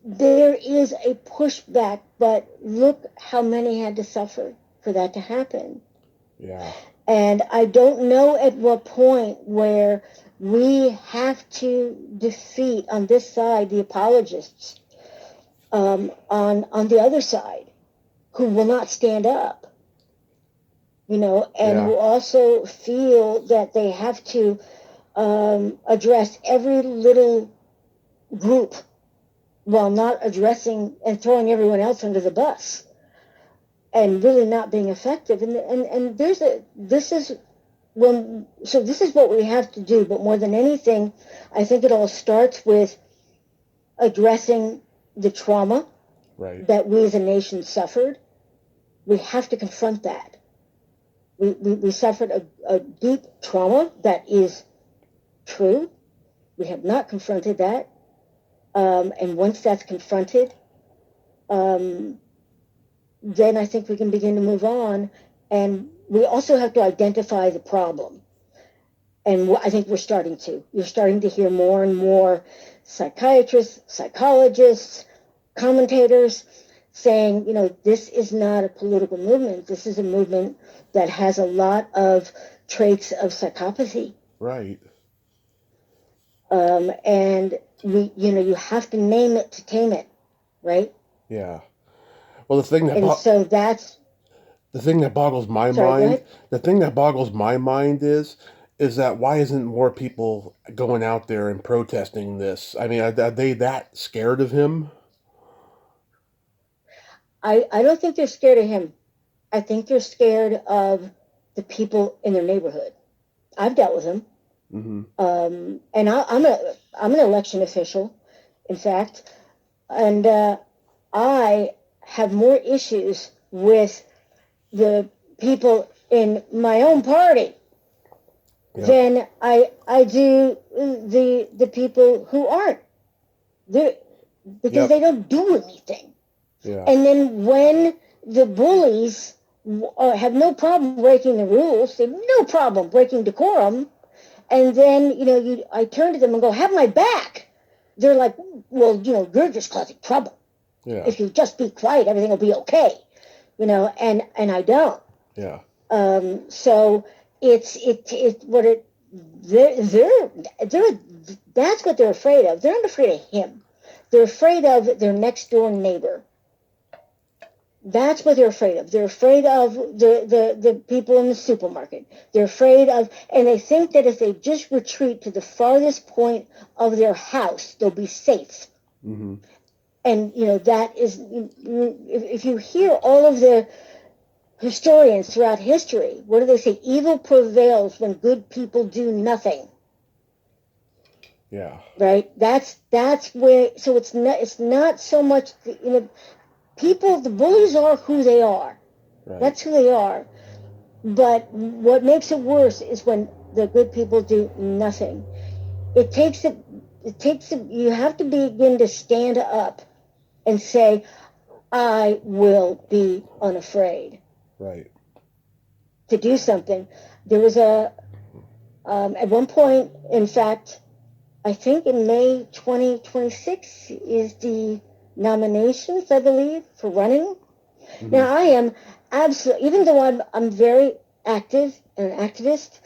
there is a pushback, but look how many had to suffer for that to happen. Yeah. And I don't know at what point where we have to defeat on this side the apologists on the other side who will not stand up, you know, and who also feel that they have to address every little group while not addressing and throwing everyone else under the bus and really not being effective. And this is what we have to do. But more than anything, I think it all starts with addressing the trauma that we as a nation suffered. We have to confront that. We suffered a deep trauma that is true. We have not confronted that. And once that's confronted, then I think we can begin to move on. And we also have to identify the problem. And I think we're starting to. You're starting to hear more and more psychiatrists, psychologists, commentators saying, you know, this is not a political movement. This is a movement that has a lot of traits of psychopathy. Right. And you have to name it to tame it, right? Yeah. Well, the thing that boggles my mind. The thing that boggles my mind is that why isn't more people going out there and protesting this? I mean, are they that scared of him? I don't think they're scared of him. I think they're scared of the people in their neighborhood. I've dealt with them. Mm-hmm. And I'm an election official, in fact, and I have more issues with the people in my own party than I do the people who aren't there, because they don't do anything. Yeah. And then when the bullies have no problem breaking the rules, they have no problem breaking decorum, and then I turn to them and go, "Have my back." They're like, "Well, you're just causing trouble. Yeah. If you just be quiet, everything will be okay." And I don't. Yeah. So that's what they're afraid of. They're not afraid of him. They're afraid of their next door neighbor. That's what they're afraid of. They're afraid of the people in the supermarket. They're afraid of, and they think that if they just retreat to the farthest point of their house, they'll be safe. Mm-hmm. And, that is, if you hear all of the historians throughout history, what do they say? Evil prevails when good people do nothing. Yeah. Right? That's where, so it's not so much, people, the bullies are who they are. Right. That's who they are. But what makes it worse is when the good people do nothing. You have to begin to stand up and say, I will be unafraid. Right. To do something. There was at one point, in fact, I think in May 2026 is the nominations, I believe, for running. Mm-hmm. Now, I am absolutely, even though I'm very active and an activist,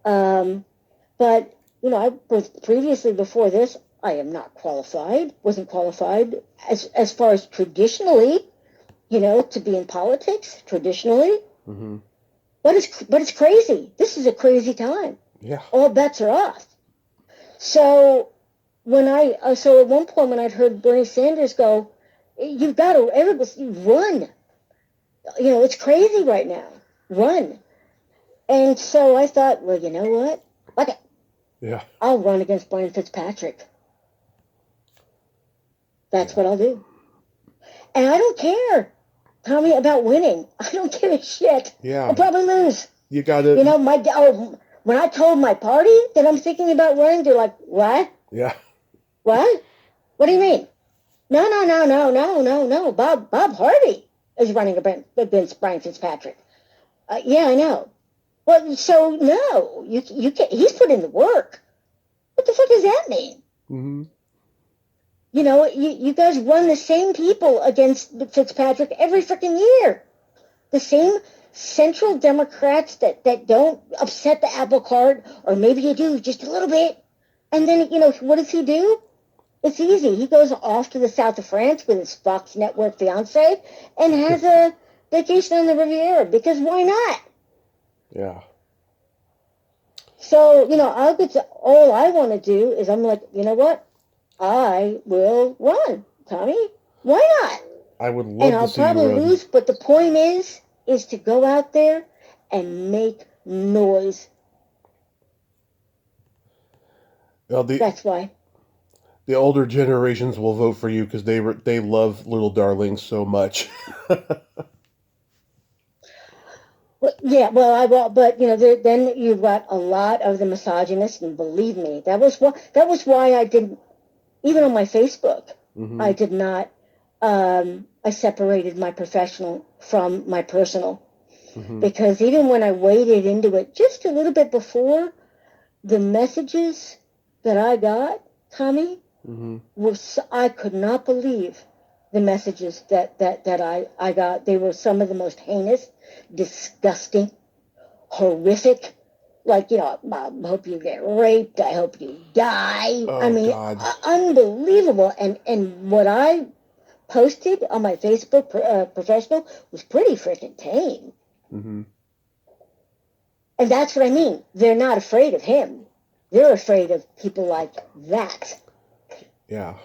but, I was previously, before this, I am not qualified, wasn't qualified as far as traditionally, to be in politics, traditionally. Mm-hmm. But it's crazy. This is a crazy time. Yeah. All bets are off. So at one point when I'd heard Bernie Sanders go, you've got to, everybody, run. It's crazy right now. Run. And so I thought, well, you know what? Fuck it. Yeah. I'll run against Brian Fitzpatrick. That's what I'll do. And I don't care, Tommy, about winning. I don't give a shit. Yeah. I'll probably lose. You got to... when I told my party that I'm thinking about running, they're like, what? Yeah. What? What do you mean? No. Bob Harvey is running against Brian Fitzpatrick. Yeah, I know. Well, so no, you can't. He's put in the work. What the fuck does that mean? Mm-hmm. You guys run the same people against Fitzpatrick every freaking year. The same central Democrats that don't upset the apple cart, or maybe you do just a little bit. And then, what does he do? It's easy. He goes off to the south of France with his Fox Network fiance and has a vacation on the Riviera, because why not? Yeah. So, all I want to do is, I'm like, you know what? I will run, Tommy. Why not? I would love to see you run. And I'll probably lose, but the point is to go out there and make noise. Well, that's why. The older generations will vote for you because they love Little Darlings so much. Well, yeah, well, I will, but then you've got a lot of the misogynists, and believe me, that was why I didn't, even on my Facebook, mm-hmm. I did not. I separated my professional from my personal, mm-hmm. because even when I waded into it just a little bit before, the messages that I got, Tommy, mm-hmm. I could not believe the messages that I got. They were some of the most heinous, disgusting, horrific. Like, I hope you get raped. I hope you die. Oh, I mean, God. Unbelievable. And what I posted on my Facebook professional was pretty freaking tame. Mm-hmm. And that's what I mean. They're not afraid of him. They're afraid of people like that. Yeah.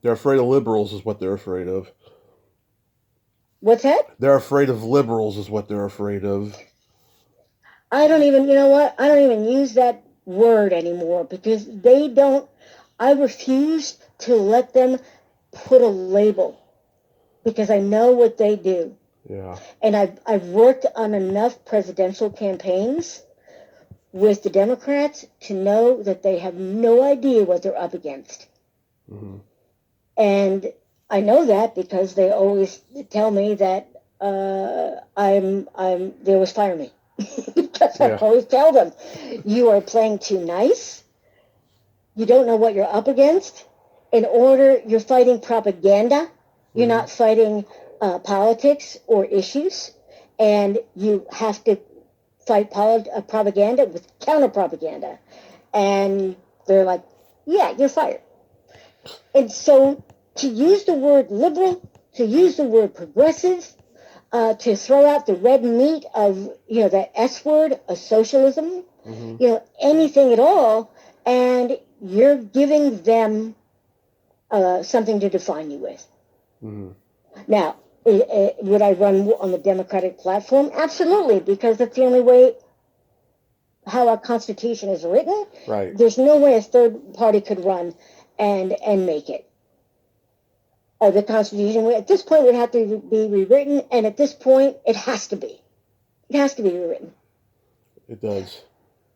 They're afraid of liberals is what they're afraid of. What's that? They're afraid of liberals is what they're afraid of. I don't even, I don't even use that word anymore, because I refuse to let them put a label, because I know what they do. Yeah. And I've worked on enough presidential campaigns with the Democrats to know that they have no idea what they're up against. Mm-hmm. And I know that because they always tell me that they always fire me. Because I always tell them, you are playing too nice. You don't know what you're up against. You're fighting propaganda. You're not fighting politics or issues. And you have to fight propaganda with counter-propaganda. And they're like, yeah, you're fired. And so to use the word liberal, to use the word progressive, to throw out the red meat of, the S word of socialism, anything at all, and you're giving them something to define you with. Now, would I run on the Democratic platform? Absolutely, because that's the only way how our Constitution is written. Right. There's no way a third party could run and make it. The Constitution, at this point, would have to be rewritten, and at this point, it has to be. It has to be rewritten. It does.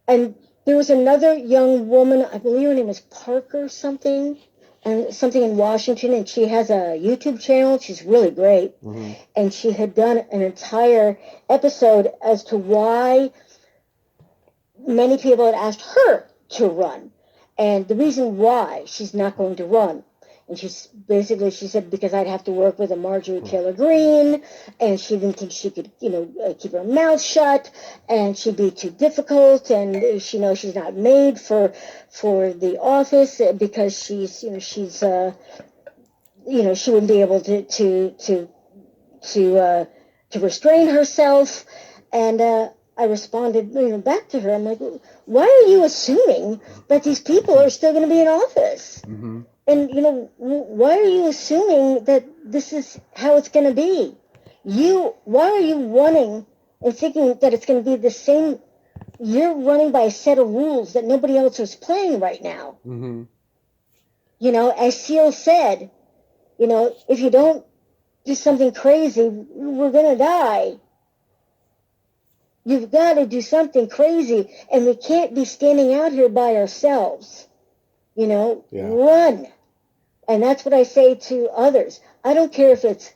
And there was another young woman, I believe her name is Parker something in Washington, and she has a YouTube channel. She's really great. And she had done an entire episode as to why many people had asked her to run, and the reason why she's not going to run. And she said, because I'd have to work with a Marjorie Taylor Greene, and she didn't think she could, keep her mouth shut, and she'd be too difficult, and she knows she's not made for the office because she wouldn't be able to restrain herself. And I responded, back to her. I'm like, why are you assuming that these people are still going to be in office? And, why are you assuming that this is how it's going to be? Why are you running and thinking that it's going to be the same? You're running by a set of rules that nobody else is playing right now. As Seal said, if you don't do something crazy, we're going to die. You've got to do something crazy, and we can't be standing out here by ourselves. Run. And that's what I say to others. I don't care if it's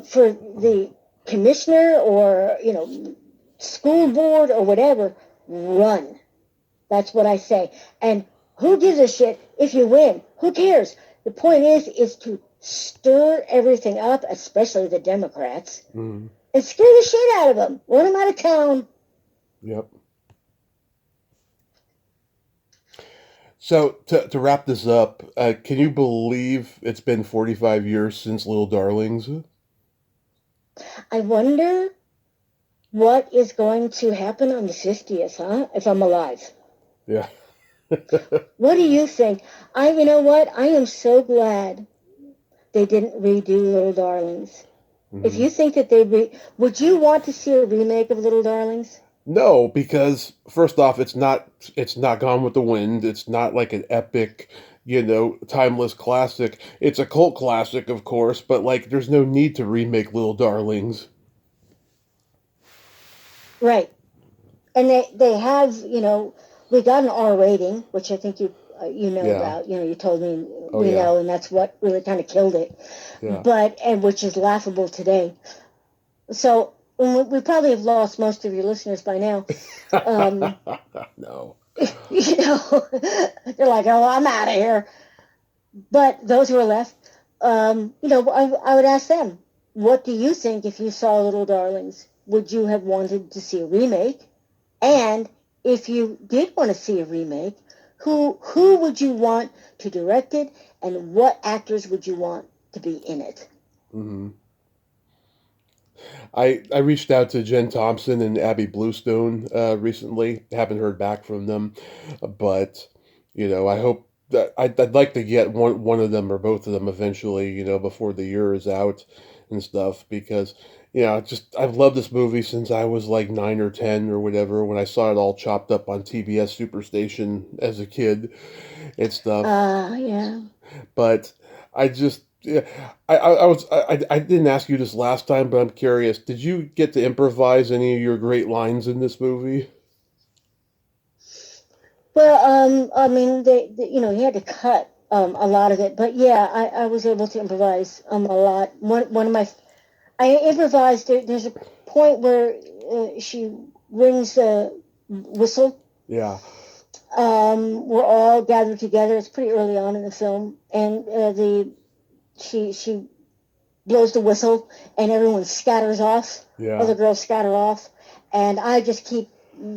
for the commissioner or, school board or whatever. Run. That's what I say. And who gives a shit if you win? Who cares? The point is to stir everything up, especially the Democrats, and scare the shit out of them. Run them out of town. Yep. So, to wrap this up, can you believe it's been 45 years since Little Darlings? I wonder what is going to happen on the 50th, if I'm alive. Yeah. What do you think? You know what? I am so glad they didn't redo Little Darlings. If you think that would you want to see a remake of Little Darlings? No, because first off, it's not Gone with the Wind. It's not like an epic, timeless classic. It's a cult classic, of course, but there's no need to remake Little Darlings. Right. And they have, we got an R rating, which I think you about. You told me know, and that's what really kind of killed it. Yeah. And which is laughable today. So we probably have lost most of your listeners by now. No. They're like, oh, I'm out of here. But those who are left, I would ask them, what do you think if you saw Little Darlings? Would you have wanted to see a remake? And if you did want to see a remake, who would you want to direct it, and what actors would you want to be in it? I reached out to Jen Thompson and Abby Bluestone recently. Haven't heard back from them, but I hope that I'd like to get one of them or both of them eventually. Before the year is out and stuff, because I've loved this movie since I was like 9 or 10 or whatever, when I saw it all chopped up on TBS Superstation as a kid and stuff. Yeah. But I just. Yeah, I didn't ask you this last time, but I'm curious. Did you get to improvise any of your great lines in this movie? Well, I mean, he had to cut a lot of it, but yeah, I was able to improvise a lot. I improvised. There's a point where she rings the whistle. Yeah. We're all gathered together. It's pretty early on in the film, and she blows the whistle, and everyone scatters off. Yeah. Other girls scatter off, and I just keep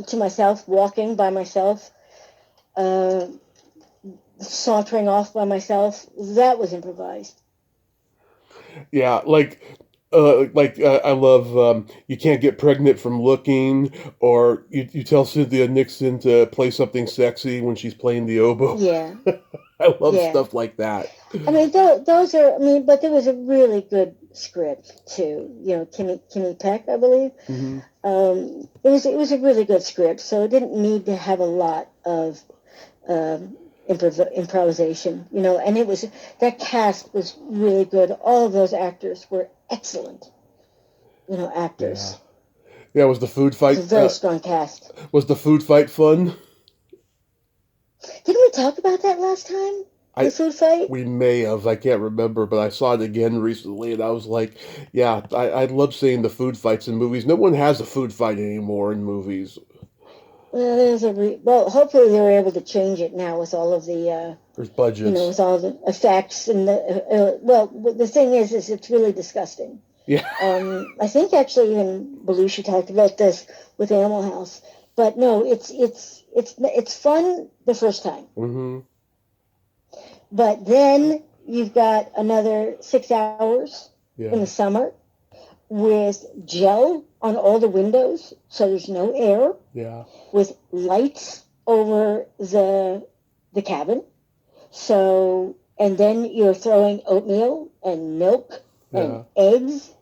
to myself, walking by myself, sauntering off by myself. That was improvised. Yeah, I love you can't get pregnant from looking, or you tell Cynthia Nixon to play something sexy when she's playing the oboe. Yeah, I love yeah. stuff like that. I mean, those are. I mean, but there was a really good script too. You know, Kenny Peck, I believe. Hmm. It was a really good script, so it didn't need to have a lot of improvisation. You know, and it was that cast was really good. All of those actors were excellent. You know, Yeah, actors. yeah. Was the food It's a fight? very strong cast. Was the food fight fun? Didn't we talk about that last time? The I food fight? We may have. I can't remember, but I saw it again recently, and I was like, yeah, I love seeing the food fights in movies. No one has a food fight anymore in movies. Well, well. Hopefully, they were able to change it now with all of the, There's budgets. with all the effects and the. Well, the thing is it's really disgusting. Yeah. I think actually even Belushi talked about this with Animal House, but no, it's fun the first time, Hmm. but then you've got another 6 hours in Yeah. the summer with gel on all the windows, so there's no air, Yeah. with lights over the cabin. So, and then you're throwing oatmeal and milk and Yeah. eggs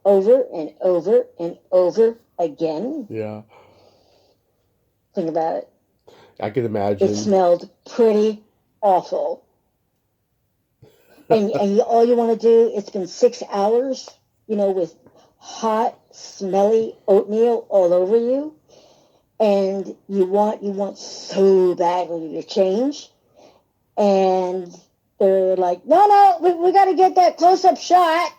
over and over and over again. Yeah. Think about it. I can It imagine. smelled pretty awful. And all you want to do, it's been 6 hours, with hot, smelly oatmeal all over you. And you want so badly to change. And they're like, no, we got to get that close-up shot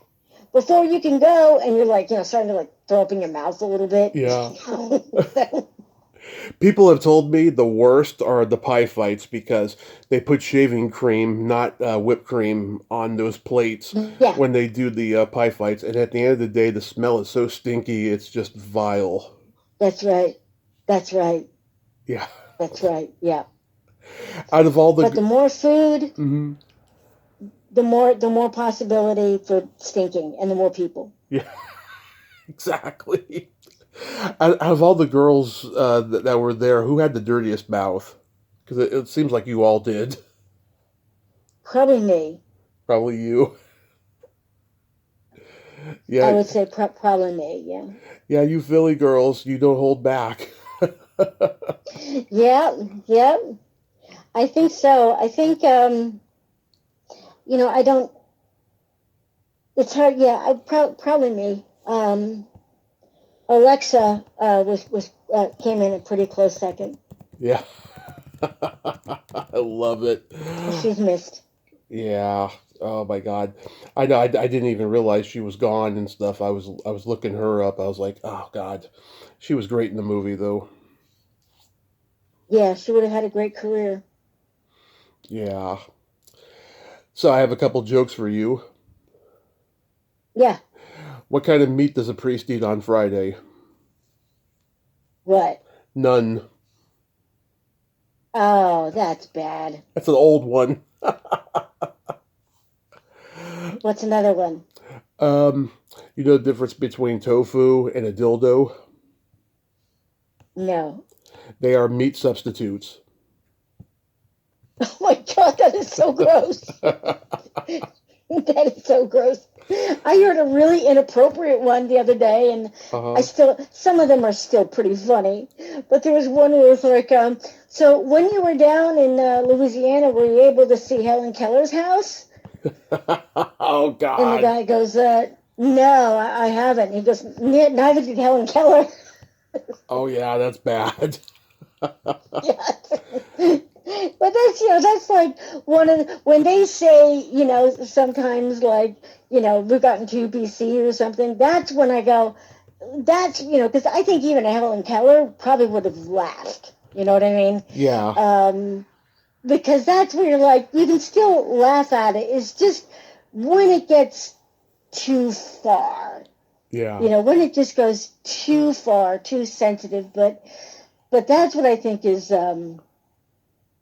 before you can go. And you're like, starting to like throw up in your mouth a little bit. Yeah. People have told me the worst are the pie fights because they put shaving cream, not whipped cream, on those plates Yeah, when they do the pie fights. And at the end of the day, the smell is so stinky, it's just vile. that's right. That's right. Yeah. That's right. Yeah. Out of all the. But the more food, Mhm. the more possibility for stinking, and the more people. Yeah, exactly. Out of all the girls that were there, who had the dirtiest mouth? Because it seems like you all did. Probably me. Probably you. I Yeah, would say probably me. Yeah. yeah, you Philly girls, you don't hold back. Yeah. Yeah. I think so. I think I don't. It's hard. Yeah. Probably me. Alexa was came in a pretty close second. Yeah. I love it. She's missed. Yeah. Oh my God. I know. I didn't even realize she was gone and stuff. I was looking her up. I was like, oh God, she was great in the movie though. Yeah, she would have had a great career. Yeah. So I have a couple jokes for you. Yeah. What kind of meat does a priest eat on Friday? What? None. Oh, that's bad. That's an old one. What's another one? Um, you know the difference between tofu and a dildo? No. They are meat substitutes. Oh my God, that is so gross. That is so gross. I heard a really inappropriate one the other day, and Uh-huh. some of them are still pretty funny. But there was one where it was like, so when you were down in Louisiana, were you able to see Helen Keller's house? Oh And the God. guy goes, no, I haven't. He goes, neither did Helen Keller. Oh yeah, that's bad. Yeah. But that's like one of when they say, sometimes like, we've gotten to BC or something, that's when I go, that's, because I think even Helen Keller probably would have laughed. You know what I mean? Yeah. Because that's where you're like, you can still laugh at it. It's just when it gets too far, Yeah. when it just goes too far, too sensitive. But that's what I think is,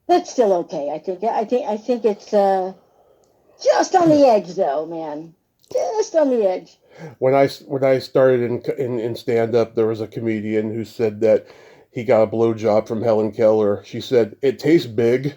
that's still okay. I think it's just on the edge, though, man. just on the edge. When I started in stand up, there was a comedian who said that he got a blowjob from Helen Keller. She said it tastes big.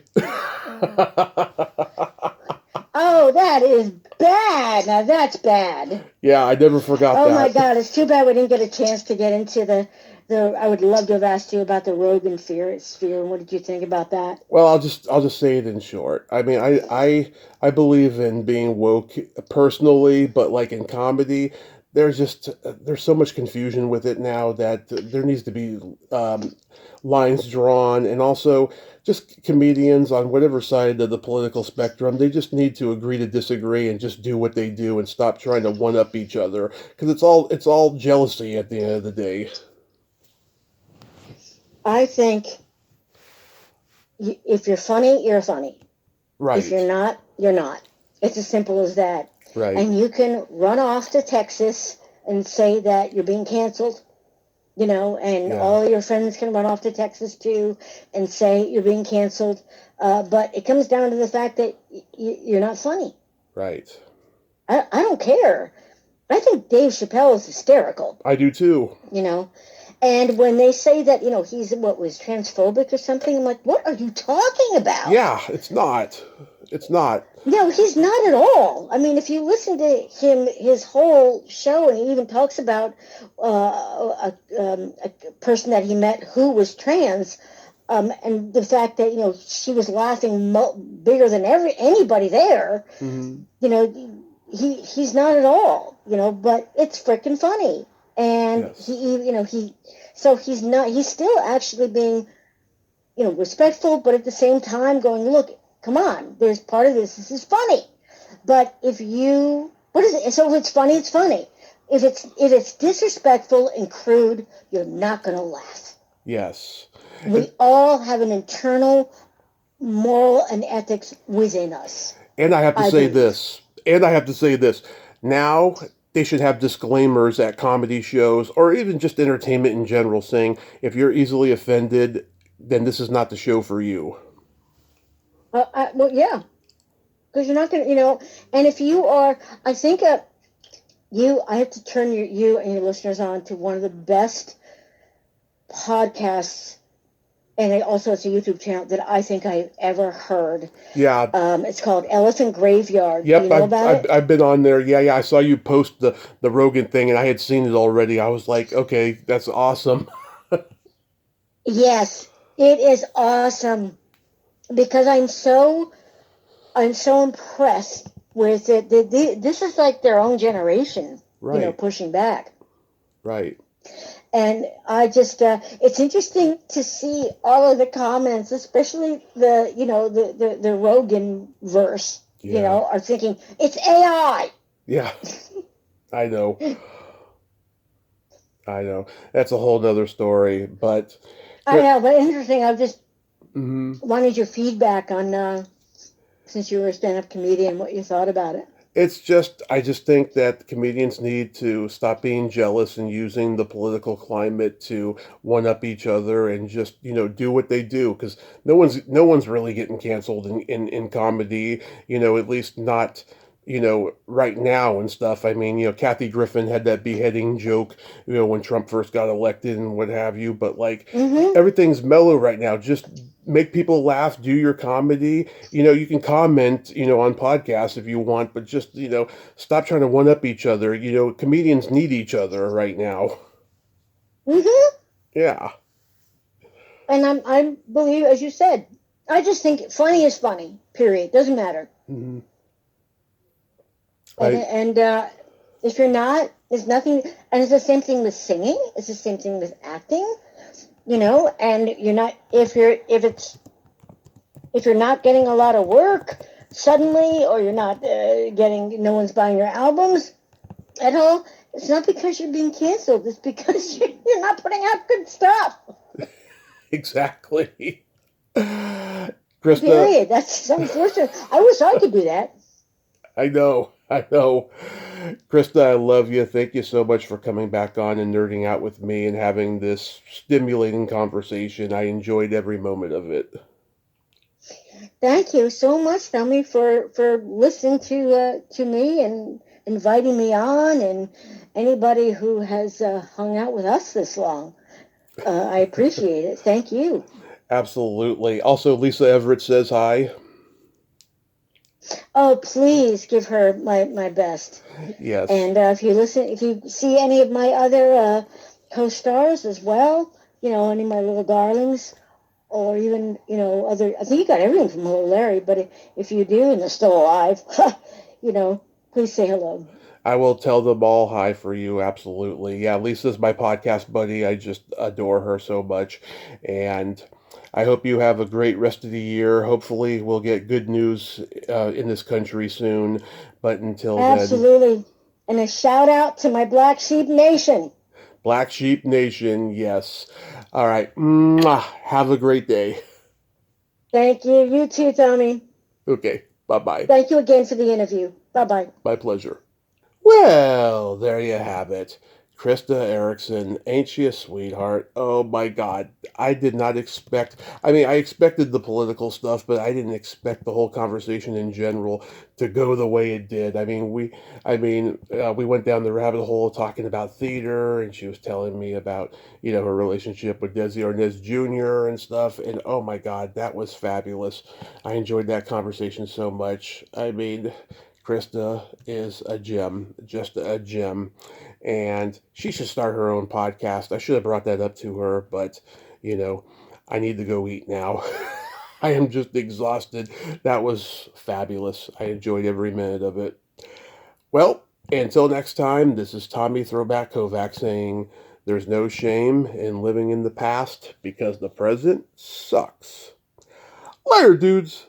Oh, that is bad. Now that's bad. Yeah, I never forgot that. Oh my God, it's too bad we didn't get a chance to get into the. I would love to have asked you about the Rogan sphere, and what did you think about that? Well, I'll just say it in short. I mean, I believe in being woke personally, but like in comedy, there's so much confusion with it now that there needs to be lines drawn, and also just comedians on whatever side of the political spectrum, they just need to agree to disagree and just do what they do and stop trying to one up each other, because it's all jealousy at the end of the day. I think if you're funny, you're funny. Right. If you're not, you're not. It's as simple as that. Right. And you can run off to Texas and say that you're being canceled, and all your friends can run off to Texas too and say you're being canceled. But it comes down to the fact that you're not funny. Right. I don't care. I think Dave Chappelle is hysterical. I do too. And when they say that, he's was transphobic or something, I'm like, what are you talking about? Yeah, it's not. It's not. No, he's not at all. I mean, if you listen to him, his whole show, and he even talks about a person that he met who was trans, and the fact that, she was laughing bigger than anybody there, Mm-hmm. He's not at all, but it's freaking funny. And yes. He's still actually being, respectful, but at the same time going, look, come on, there's part of this is funny. But what is it? So if it's funny, it's funny. If it's disrespectful and crude, you're not going to laugh. Yes. We all have an internal moral and ethics within us. And I have to say this. Now, they should have disclaimers at comedy shows or even just entertainment in general saying, if you're easily offended, then this is not the show for you. Well, yeah. Because you're not going to, and if you are, I think I have to turn you and your listeners on to one of the best podcasts, and it's a YouTube channel that I think I've ever heard. Yeah. It's called Elephant Graveyard. Yep, Do you know about it? I've been on there. Yeah. I saw you post the Rogan thing, and I had seen it already. I was like, okay, that's awesome. Yes, it is awesome because I'm so impressed with it. This is like their own generation, right. Pushing back. Right. And I just, it's interesting to see all of the comments, especially the Rogan verse, are thinking, it's AI. Yeah, I know. That's a whole nother story, but... I know, but interesting. I just wanted your feedback on, since you were a stand-up comedian, what you thought about it. I just think that comedians need to stop being jealous and using the political climate to one up each other and just, do what they do. Because no one's really getting canceled in comedy, at least not, right now and stuff. I mean, Kathy Griffin had that beheading joke, when Trump first got elected and what have you. But everything's mellow right now. Just make people laugh, do your comedy. You can comment, on podcasts if you want, but just, stop trying to one up each other. Comedians need each other right now. Yeah. And I believe, as you said, I just think funny is funny, period. Doesn't matter. Mm-hmm. And if you're not, there's nothing, and it's the same thing with singing. It's the same thing with acting, and you're not, if you're not getting a lot of work suddenly, or you're not no one's buying your albums at all, it's not because you're being canceled. It's because you're not putting out good stuff. Exactly. Krista. Period. That's unfortunate. I wish I could do that. I know. Krista, I love you. Thank you so much for coming back on and nerding out with me and having this stimulating conversation. I enjoyed every moment of it. Thank you so much, Tommy, for listening to me and inviting me on, and anybody who has hung out with us this long. I appreciate it. Thank you. Absolutely. Also, Lisa Everett says hi. Oh, please give her my best. Yes. And if you see any of my other co-stars as well, any of my little darlings, or even, other, I think you got everyone from Hello Larry, but if you do and they're still alive, please say hello. I will tell them all hi for you, absolutely. Yeah, Lisa's my podcast buddy. I just adore her so much. And I hope you have a great rest of the year. Hopefully, we'll get good news in this country soon. But until then, Absolutely. And a shout out to my Black Sheep Nation. Black Sheep Nation, yes. All right. Mwah. Have a great day. Thank you. You too, Tommy. Okay. Bye-bye. Thank you again for the interview. Bye-bye. My pleasure. Well, there you have it. Krista Errickson, ain't she a sweetheart? Oh my God. I did not expect, I expected the political stuff, but I didn't expect the whole conversation in general to go the way it did. We went down the rabbit hole talking about theater, and she was telling me about, her relationship with Desi Arnaz Jr. and stuff. And oh my God, that was fabulous. I enjoyed that conversation so much. Krista is a gem, just a gem, and she should start her own podcast. I should have brought that up to her, but I need to go eat now. I am just exhausted. That was fabulous. I enjoyed every minute of it. Well, until next time, this is Tommy Throwback Kovac saying there's no shame in living in the past because the present sucks. Later, dudes.